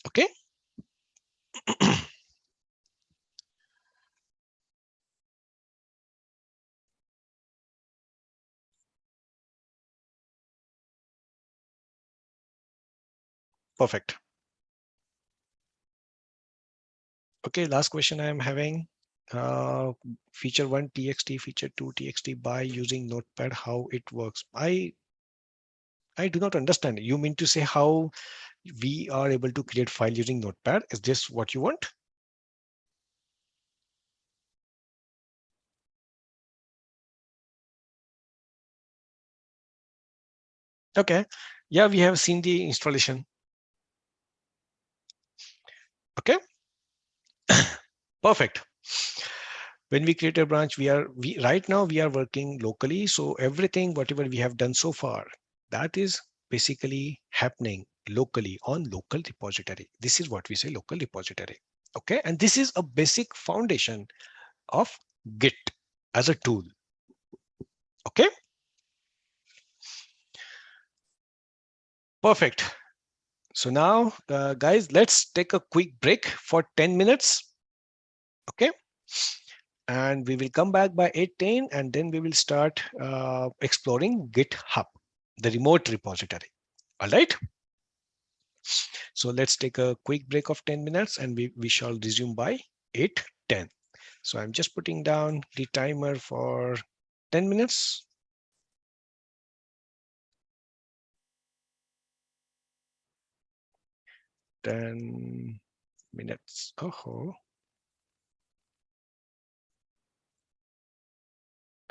Okay. Perfect. Okay, last question I am having. Uh, feature 1 txt, feature 2 txt by using Notepad, how it works. I do not understand. You mean to say how we are able to create file using Notepad? Is this what you want? Okay. Yeah, we have seen the installation. Okay. Perfect. When we create a branch, we right now we are working locally. So everything, whatever we have done so far, that is basically happening locally on local repository. This is what we say local repository. Okay. And this is a basic foundation of Git as a tool. Okay. Perfect. So now, guys, let's take a quick break for 10 minutes. Okay. And we will come back by 8:10, and then we will start exploring GitHub, the remote repository. All right. So let's take a quick break of 10 minutes and we shall resume by 8:10. So I'm just putting down the timer for 10 minutes. 10 minutes. Oh,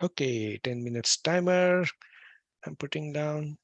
okay. 10 minutes timer. I'm putting down.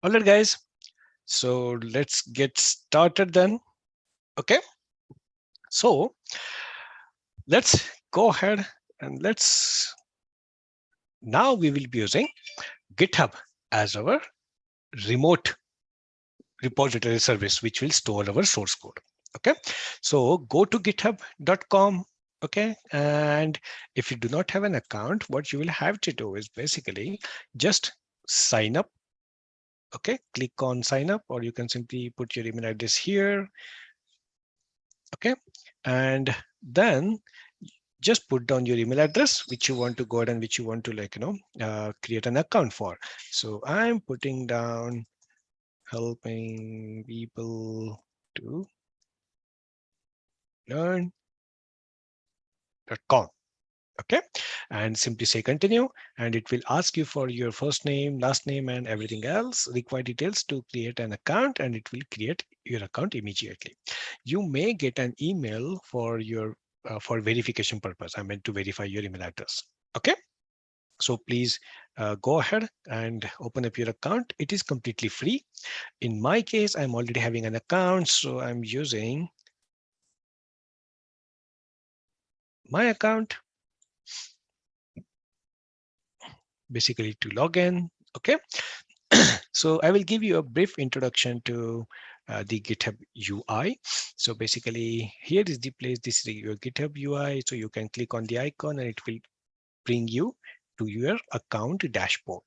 All right, guys. So let's get started then. Okay. So let's go ahead and now we will be using GitHub as our remote repository service, which will store our source code. Okay. So go to github.com. Okay. And if you do not have an account, what you will have to do is basically just sign up. Okay. Click on sign up, or you can simply put your email address here. Okay. And then just put down your email address, which you want to go ahead and which you want to create an account for. So I'm putting down helping people to learn.com. Okay. And simply say continue, and it will ask you for your first name, last name, and everything else required details to create an account, and it will create your account immediately. You may get an email for your for verification purpose. I meant to verify your email address. Okay. So please go ahead and open up your account. It is completely free. In my case, I'm already having an account, so I'm using my account basically to log in. Okay. So I will give you a brief introduction to the GitHub UI. So basically, here is the place. This is your GitHub UI. So you can click on the icon, and it will bring you to your account dashboard.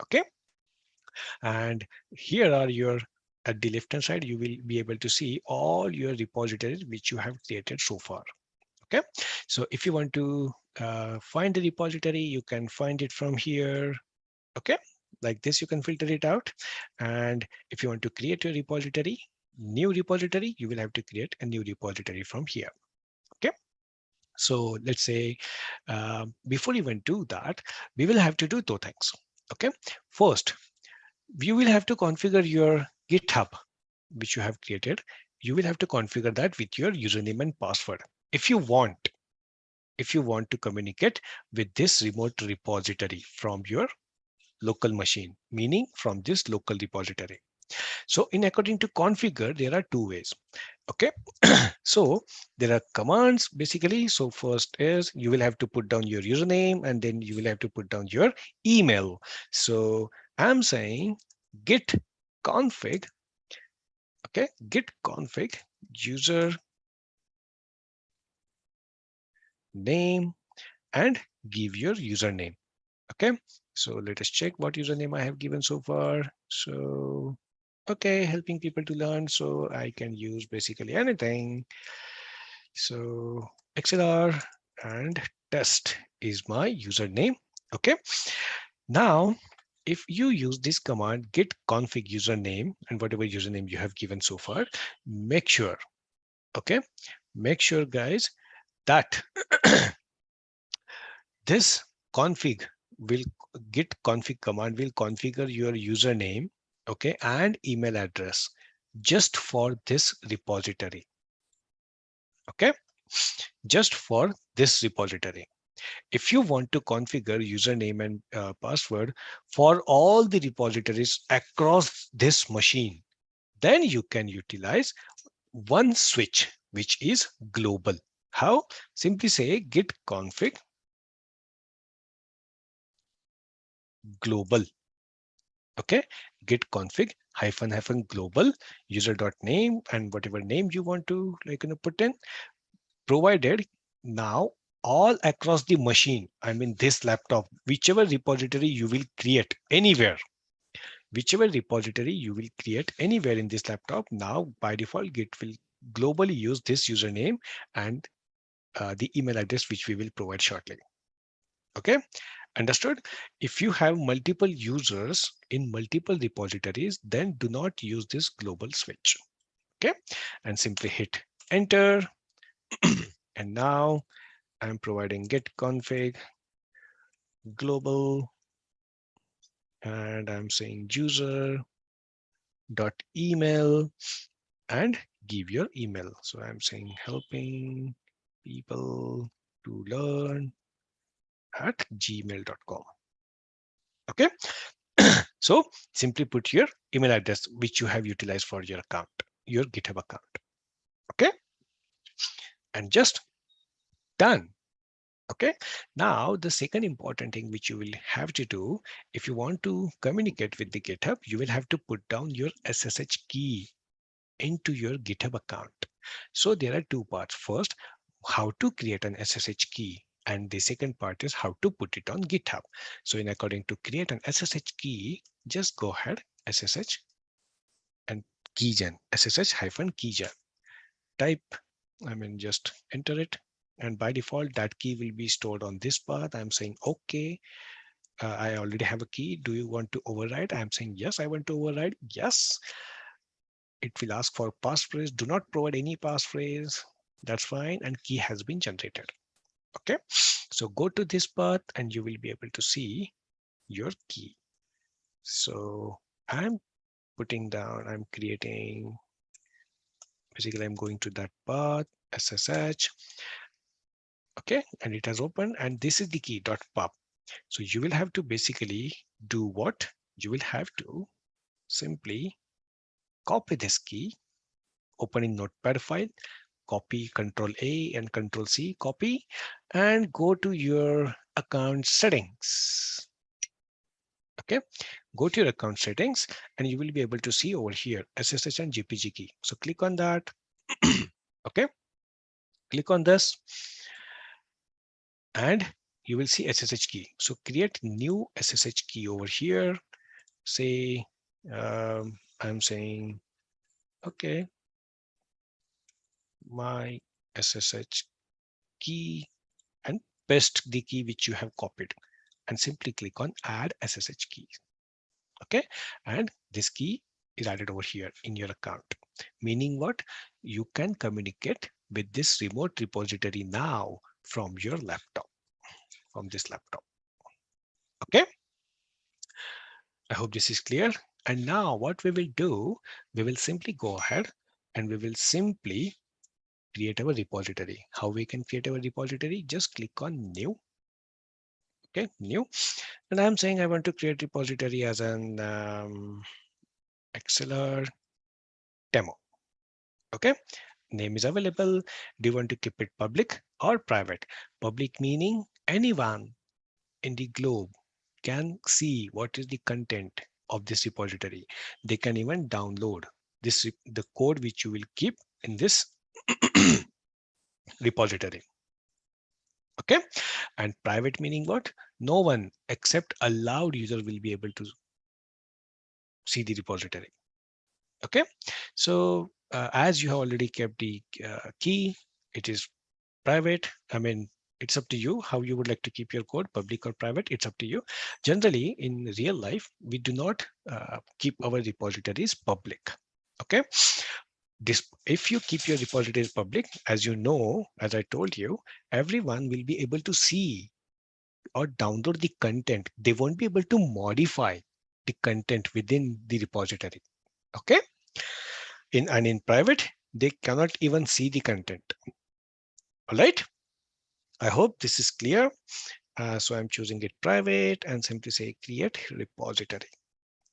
Okay. And here are your, at the left hand side, you will be able to see all your repositories which you have created so far. Okay. So if you want to find the repository, you can find it from here. Okay. Like this, you can filter it out. And if you want to create a repository, new repository, you will have to create a new repository from here. Okay. So let's say before even do that, we will have to do two things. Okay. First, you will have to configure your GitHub, which you have created. You will have to configure that with your username and password. If you want to communicate with this remote repository from your local machine, meaning from this local repository. So in according to configure, there are two ways. Okay. So there are commands basically. So first is you will have to put down your username, and then you will have to put down your email. So I'm saying git config. Okay. Git config user name and give your username. Okay. So let us check what username I have given so far. So okay, helping people to learn. So I can use basically anything. So ExcelR and test is my username. Okay. Now, if you use this command git config username and whatever username you have given so far, make sure, okay, make sure guys that this config will git config command will configure your username, okay, and email address just for this repository. Okay, just for this repository. If you want to configure username and password for all the repositories across this machine, then you can utilize one switch, which is global. How? Simply say git config global. Okay, git config hyphen global user.name and whatever name you want to put in, provided now all across the machine, I mean this laptop, whichever repository you will create anywhere, whichever repository you will create anywhere in this laptop, now by default Git will globally use this username and the email address which we will provide shortly. Okay, understood? If you have multiple users in multiple repositories, then do not use this global switch. Okay, and simply hit enter. And now I'm providing git config global, and I'm saying user dot email and give your email. So I'm saying helping people to learn at gmail.com. Okay. So simply put your email address, which you have utilized for your account, your GitHub account. Okay. And just done. Okay. Now, the second important thing which you will have to do, if you want to communicate with the GitHub, you will have to put down your SSH key into your GitHub account. So there are two parts. First, how to create an SSH key. And the second part is how to put it on GitHub. So in according to create an SSH key, just go ahead, SSH and keygen, SSH hyphen keygen. Type, just enter it. And by default, that key will be stored on this path. I'm saying, okay, I already have a key. Do you want to override? I'm saying, yes, I want to override. Yes. It will ask for passphrase. Do not provide any passphrase. That's fine. And key has been generated. Okay. So go to this path and you will be able to see your key. So I'm putting down, I'm creating, basically I'm going to that path, SSH. Okay. And it has opened and this is the key .pub. So you will have to basically do what? You will have to simply copy this key, open in Notepad file, copy Control A and Control C, copy, and go to your account settings. Okay, go to your account settings and you will be able to see over here SSH and GPG key. So click on that. Okay, click on this and you will see SSH key. So create new SSH key over here. Say, I'm saying, okay, my SSH key, and paste the key which you have copied and simply click on add SSH key. Okay, and this key is added over here in your account, meaning what? You can communicate with this remote repository now from your laptop, from this laptop. Okay, I hope this is clear. And now what we will do, we will simply go ahead and we will simply create our repository. How we can create our repository? Just click on new. Okay, new. And I'm saying I want to create repository as an ExcelR demo. Okay, name is available. Do you want to keep it public or private? Public meaning anyone in the globe can see what is the content of this repository. They can even download this, the code which you will keep in this repository. Okay, and private meaning what? No one except allowed user will be able to see the repository. Okay, so as you have already kept the key, it is private. It's up to you how you would like to keep your code, public or private. It's up to you. Generally, in real life, we do not keep our repositories public. Okay, if you keep your repositories public, as you know, as I told you, everyone will be able to see or download the content. They won't be able to modify the content within the repository. Okay, in private, they cannot even see the content. All right, I hope this is clear. So I'm choosing it private and simply say create repository.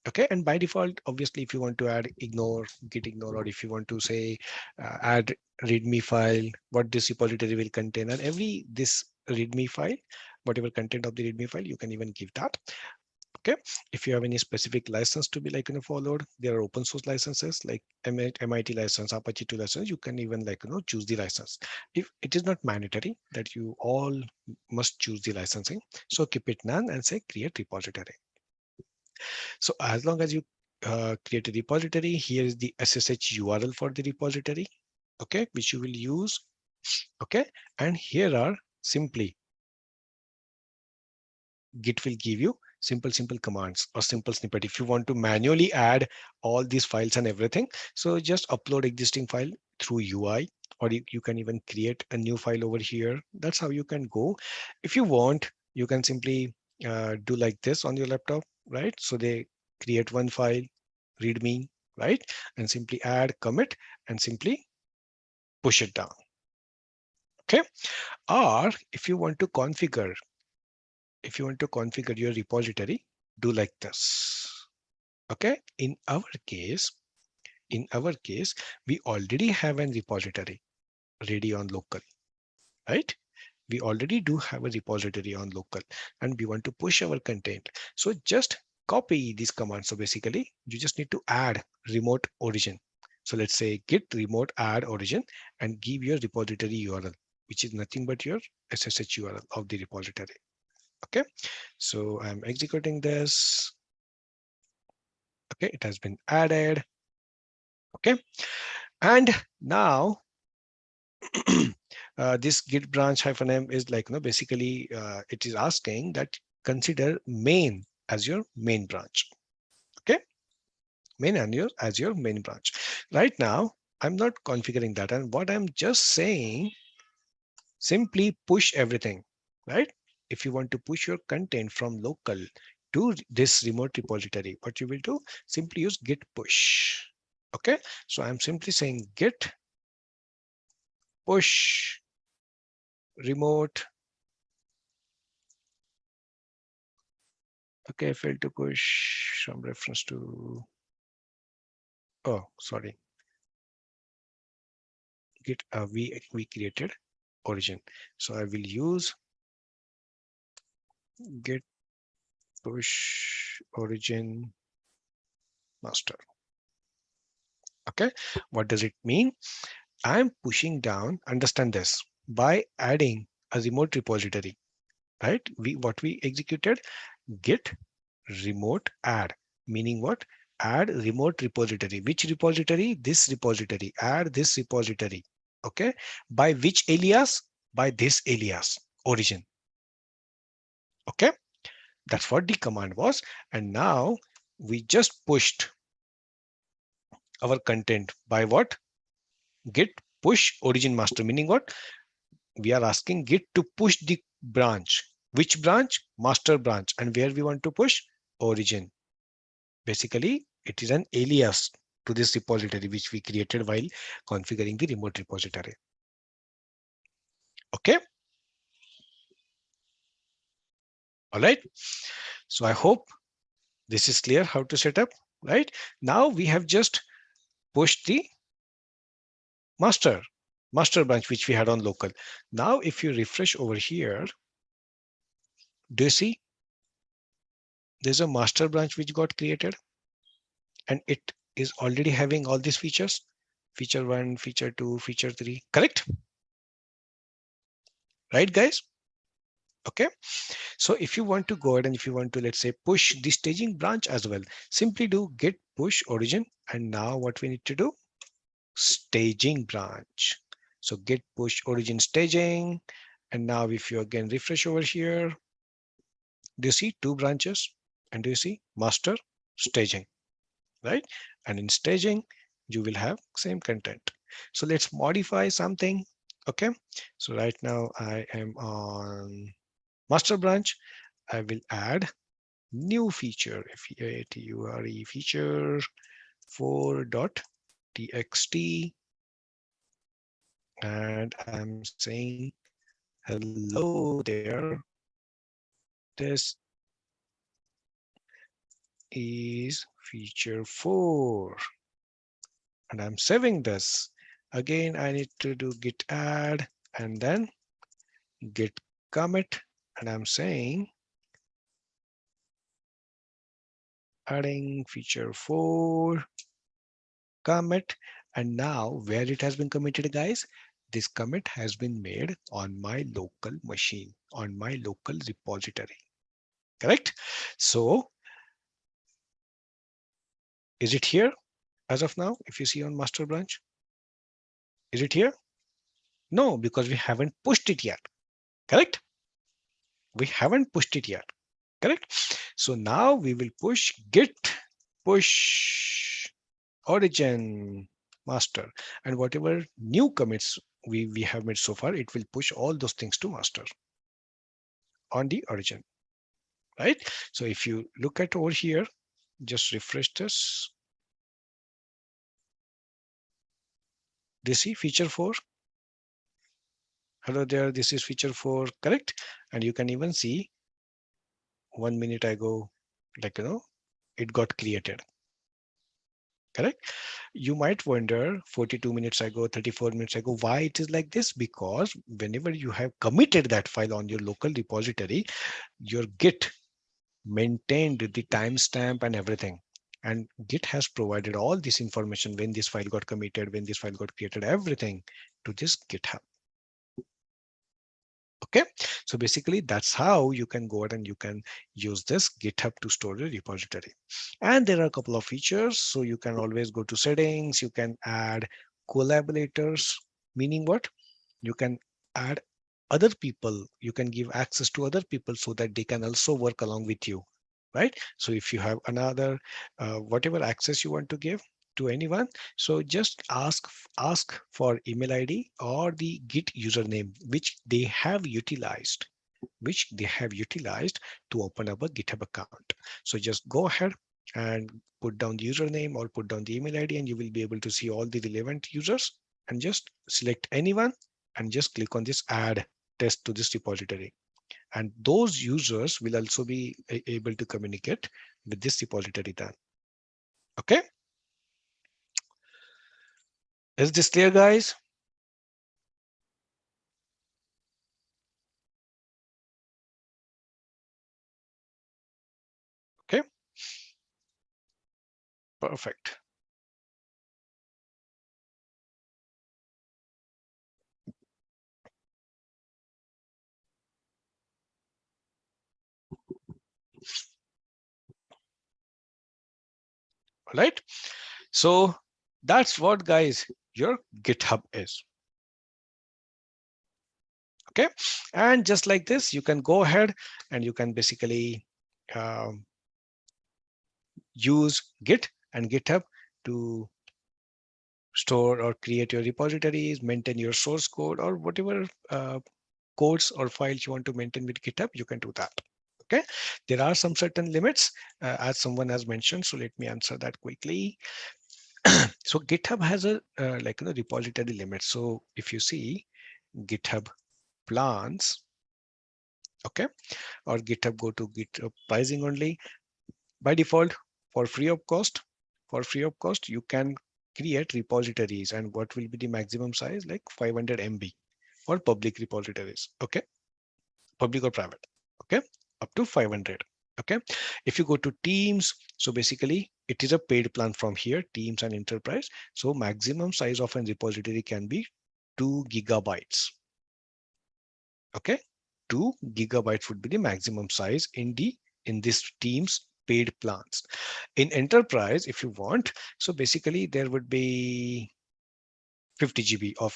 Okay, and by default, obviously, if you want to add ignore, git ignore, or if you want to say add readme file, what this repository will contain, and this readme file, whatever content of the readme file, you can even give that. Okay, if you have any specific license to be followed, there are open source licenses like MIT license, Apache 2 license. You can even choose the license. If it is not mandatory that you all must choose the licensing, so keep it none and say create repository. So as long as you create a repository, here is the SSH URL for the repository, okay, which you will use. Okay, and here are simply Git will give you simple commands or simple snippet. If you want to manually add all these files and everything, so just upload existing file through UI, or you can even create a new file over here. That's how you can go. If you want, you can simply do like this on your laptop, right? So they create one file, readme, right? And simply add, commit, and simply push it down. Okay. Or if you want to configure your repository, do like this. Okay, in our case, we already have an repository ready on local, right? We already do have a repository on local and we want to push our content. So just copy this command. So basically you just need to add remote origin. So let's say git remote add origin and give your repository URL, which is nothing but your SSH URL of the repository. Okay, so I'm executing this. Okay, it has been added. Okay, and now this git branch -m is like, basically it is asking that consider main as your main branch. Okay, main and as your main branch. Right now, I'm not configuring that. And what I'm just saying, simply push everything, right? If you want to push your content from local to this remote repository, what you will do, simply use git push. Okay, so I'm simply saying git push remote. Okay, I failed to push some reference to, oh, sorry. Git, we created origin. So I will use git push origin master. Okay, what does it mean? I'm pushing down, understand this, by adding a remote repository, right? What we executed, git remote add, meaning what? Add remote repository. Which repository? This repository. Add this repository. Okay, by which alias? By this alias origin. Okay, that's what the command was. And now we just pushed our content by what? Git push origin master, meaning what? We are asking git to push the branch. Which branch? Master branch. And where we want to push? Origin. Basically, it is an alias to this repository which we created while configuring the remote repository. Okay. All right. So I hope this is clear how to set up, right? Now we have just pushed the master branch which we had on local. Now, if you refresh over here, do you see there's a master branch which got created and it is already having all these features, feature 1, feature 2, feature 3, correct? Right, guys? Okay. So if you want to go ahead and if you want to, let's say, push the staging branch as well, simply do git push origin. And now what we need to do, staging branch. So git push origin staging. And now if you again refresh over here, do you see 2 branches? And do you see master staging, right? And in staging, you will have same content. So let's modify something. Okay. So right now I am on master branch. I will add new feature, FEATURE feature 4.txt. And I'm saying, hello there. This is feature 4. And I'm saving this. Again, I need to do git add and then git commit. And I'm saying adding feature 4 commit. And now where it has been committed, guys, this commit has been made on my local machine, on my local repository. Correct? So is it here as of now? If you see on master branch, is it here? No, because we haven't pushed it yet. Correct? We haven't pushed it yet. Correct? So now we will push git push origin master, and whatever new commits we have made so far, it will push all those things to master on the origin, right? So if you look at over here, just refresh this. Do you see feature 4? Hello there, this is feature 4, correct? And you can even see 1 minute ago, like, it got created. correct? You might wonder 42 minutes ago, 34 minutes ago, why it is like this? Because whenever you have committed that file on your local repository, your Git maintained the timestamp and everything. And Git has provided all this information when this file got committed, when this file got created, everything to this GitHub. Okay, so basically that's how you can go ahead and you can use this GitHub to store your repository. And there are a couple of features. So you can always go to settings, you can add collaborators, meaning what? You can add other people, you can give access to other people so that they can also work along with you, right? So if you have another, whatever access you want to give to anyone, so just ask for email ID or the Git username, which they have utilized to open up a GitHub account. So just go ahead and put down the username or put down the email ID, and you will be able to see all the relevant users, and just select anyone and just click on this add test to this repository. And those users will also be able to communicate with this repository then. Okay. Is this clear, guys? Okay. Perfect. All right. So that's what, guys, your GitHub is. Okay. And just like this, you can go ahead and you can basically use Git and GitHub to store or create your repositories, maintain your source code, or whatever codes or files you want to maintain with GitHub, you can do that. Okay. There are some certain limits, as someone has mentioned. So let me answer that quickly. So GitHub has a repository limit. So if you see GitHub plans, okay, or GitHub, go to GitHub pricing only. By default, for free of cost, you can create repositories, and what will be the maximum size, like 500 MB for public repositories. Okay, public or private. Okay, up to 500. Okay, if you go to Teams, so basically it is a paid plan from here, Teams and Enterprise. So maximum size of a repository can be 2 gigabytes. Okay, 2 gigabytes would be the maximum size in this Teams paid plans. In Enterprise, if you want, so basically there would be 50 GB of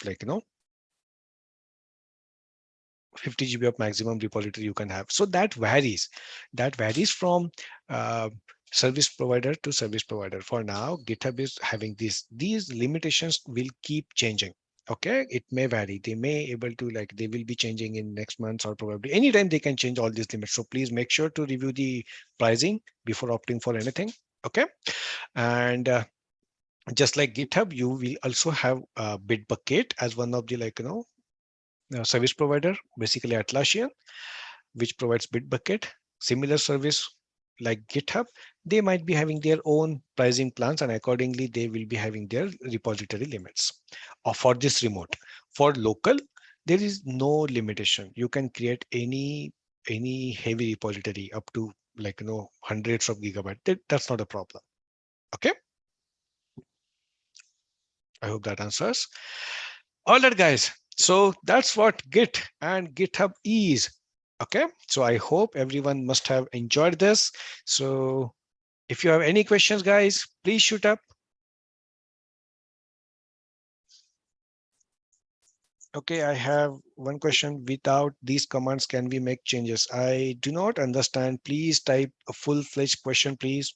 50 GB of maximum repository you can have. So that varies. That varies from uh, service provider to service provider. For now, GitHub is having these limitations will keep changing. Okay, it may vary. They may able to they will be changing in next month, or probably anytime they can change all these limits. So please make sure to review the pricing before opting for anything. Okay, and just like GitHub, you will also have Bitbucket as one of the service provider, basically Atlassian, which provides Bitbucket. Similar service like GitHub, they might be having their own pricing plans, and accordingly they will be having their repository limits. Or for this remote, for local, there is no limitation. You can create any heavy repository up to hundreds of gigabytes. That's not a problem. Okay, I hope that answers. All right, guys. So that's what Git and GitHub is. Okay, so I hope everyone must have enjoyed this. So if you have any questions, guys, please shoot up. Okay, I have one question. Without these commands, can we make changes? I do not understand. Please type a full-fledged question, please.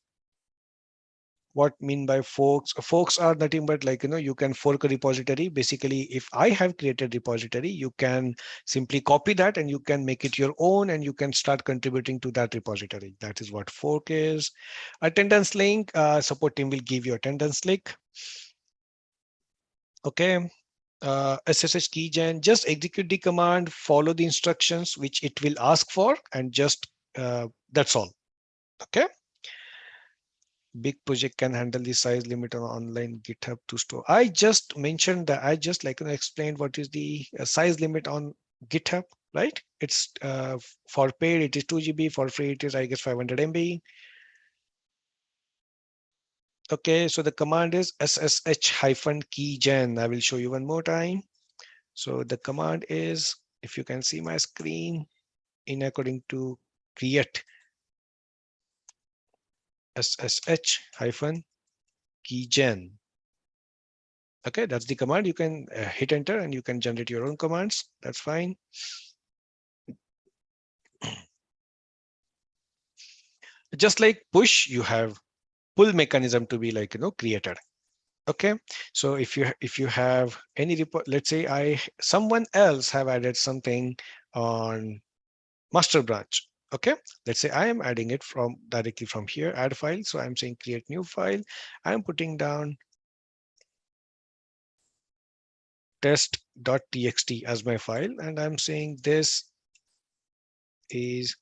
What mean by forks? Forks are nothing but you can fork a repository. Basically, if I have created repository, you can simply copy that and you can make it your own, and you can start contributing to that repository. That is what fork is. Attendance link, support team will give you attendance link. Okay. SSH keygen, just execute the command, follow the instructions which it will ask for, and just that's all. Okay. big project can handle the size limit on online GitHub to store. I just mentioned that. I just explained what is the size limit on GitHub, right? It's for paid, it is 2 GB. For free, it is, I guess, 500 MB. Okay, so the command is ssh-keygen. I will show you one more time. So the command is, if you can see my screen, in according to create ssh-keygen. Okay, that's the command. You can hit enter and you can generate your own commands. That's fine. Just like push, you have pull mechanism to be created. Okay, so if you have any report, let's say someone else have added something on master branch. Okay, let's say I am adding it from directly from here, add file. So I'm saying create new file. I'm putting down test.txt as my file, and I'm saying this is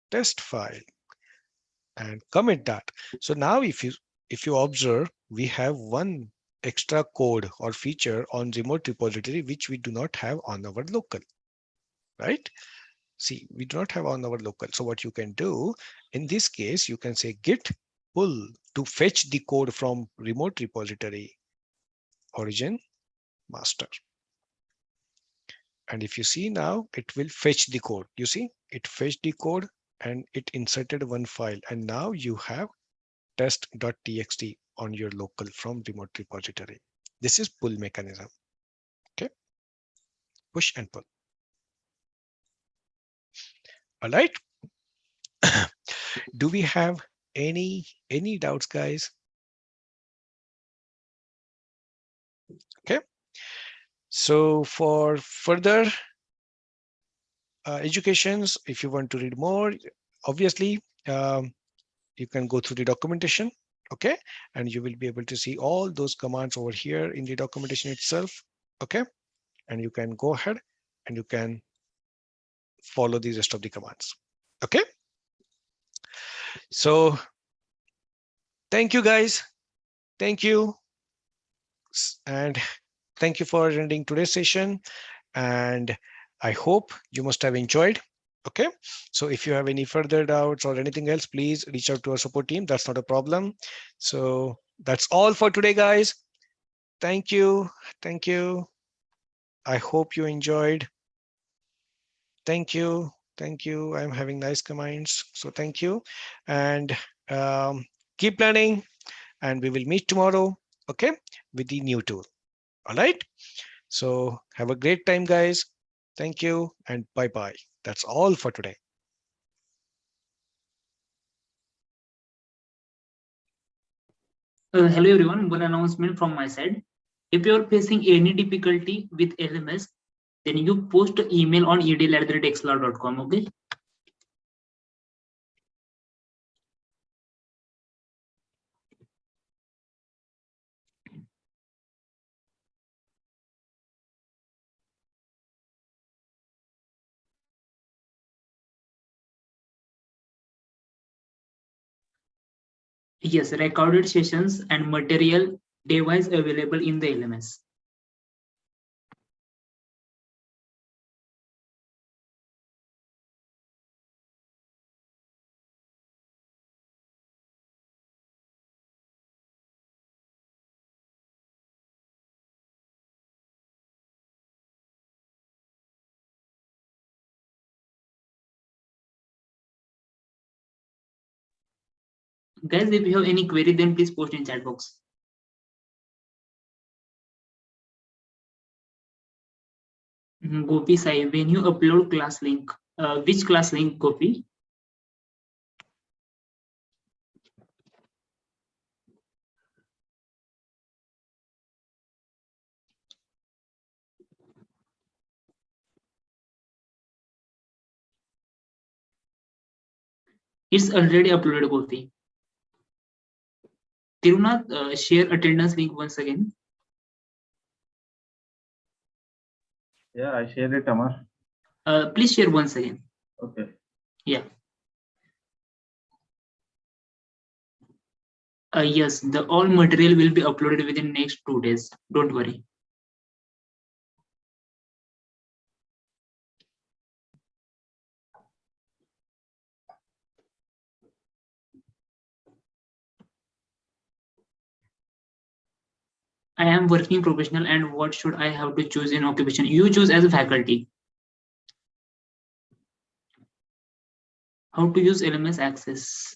test file and commit that. So now if you observe, we have one extra code or feature on remote repository which we do not have on our local, right? See, we do not have on our local. So what you can do in this case, you can say git pull to fetch the code from remote repository origin master. And if you see now, it will fetch the code. You see, it fetched the code and it inserted one file. And now you have test.txt on your local from remote repository. This is pull mechanism. Okay, push and pull. All right. Do we have any doubts, guys? Okay. So for further educations, if you want to read more, obviously you can go through the documentation. Okay, and you will be able to see all those commands over here in the documentation itself. Okay, and you can go ahead and you can follow the rest of the commands. Okay, so thank you, guys. Thank you, and thank you for attending today's session. And I hope you must have enjoyed. Okay, so if you have any further doubts or anything else, please reach out to our support team. That's not a problem. So that's all for today, guys. Thank you. Thank you. I hope you enjoyed. Thank you. Thank you. I'm having nice comments. So thank you. And keep learning. And we will meet tomorrow. Okay, with the new tool. All right. So have a great time, guys. Thank you and bye-bye. That's all for today. Hello everyone, one announcement from my side. If you are facing any difficulty with LMS, then you post an email on edl@excelr.com. Okay. Yes, recorded sessions and material device available in the LMS. Guys, if you have any query, then please post in chat box. Gopi Sai, when you upload class link, which class link, Gopi? It's already uploaded, Gopi. Tirunath, share attendance link once again. Yeah, I shared it, Amar. Please share once again. Okay. Yeah. Yes, the all material will be uploaded within next 2 days. Don't worry. I am working professional, and what should I have to choose in occupation? You choose as a faculty. How to use LMS access?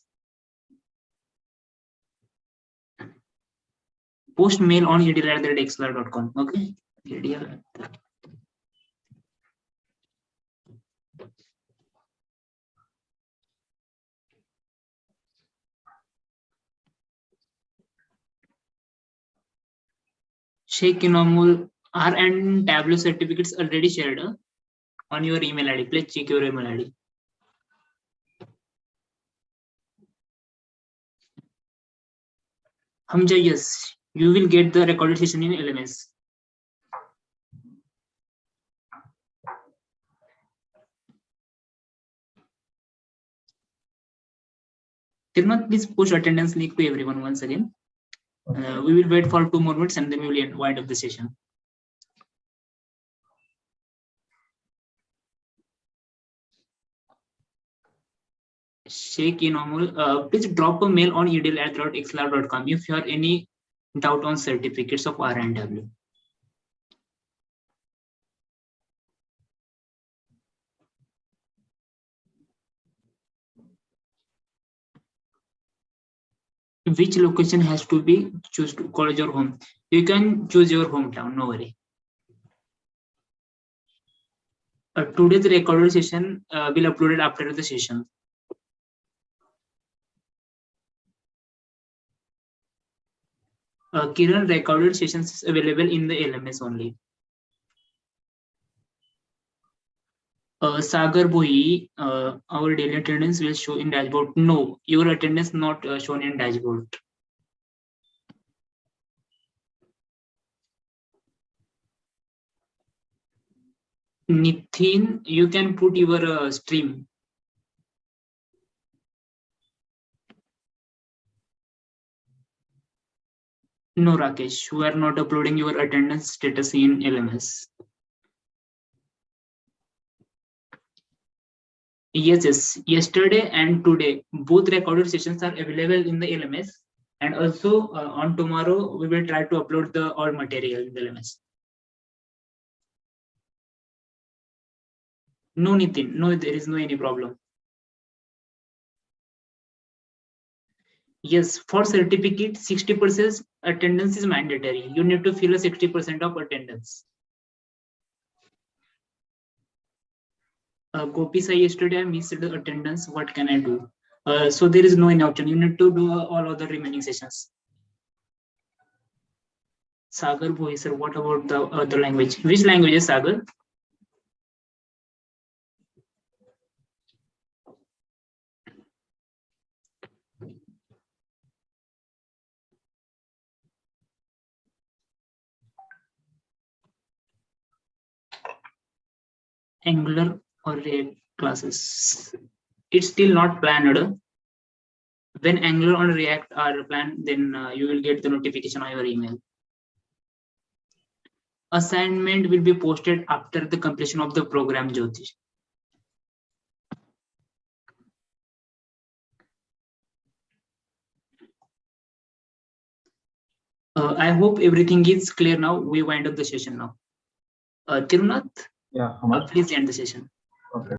Post mail on edl@excelr.com. Okay. EDL. Sheikh Inamul R and Tableau certificates already shared on your email ID. Please check your email ID. Hamza, yes, you will get the recorded session in LMS. Tirnath, please push attendance link to everyone once again. We will wait for 2 more minutes and then we will wind up the session. Sheikh Inamul, please drop a mail on edl@excelr.com if you have any doubt on certificates of R and W. Which location has to be choose to college or home? You can choose your hometown, no worry. Today's recorded session will uploaded after the session. Kiran, recorded sessions is available in the LMS only. Sagar Bhoi, our daily attendance will show in dashboard. No, your attendance not shown in dashboard. Nithin, you can put your stream. No, Rakesh, we are not uploading your attendance status in LMS. Yes, yesterday and today, both recorded sessions are available in the LMS. And also on tomorrow, we will try to upload the all material in the LMS. No, Nitin, no, there is no any problem. Yes, for certificate, 60% attendance is mandatory. You need to fill a 60% of attendance. Gopi Sai, yesterday I missed the attendance. What can I do? So there is no any option. You need to do all other remaining sessions. Sagar Bhoi, sir, what about the other language? Which language is Sagar? Angular or React classes? It's still not planned. When Angular or React are planned, then you will get the notification on your email. Assignment will be posted after the completion of the program, Jyotish. I hope everything is clear now. We wind up the session now. Tirunath, Yeah, please end the session. Okay.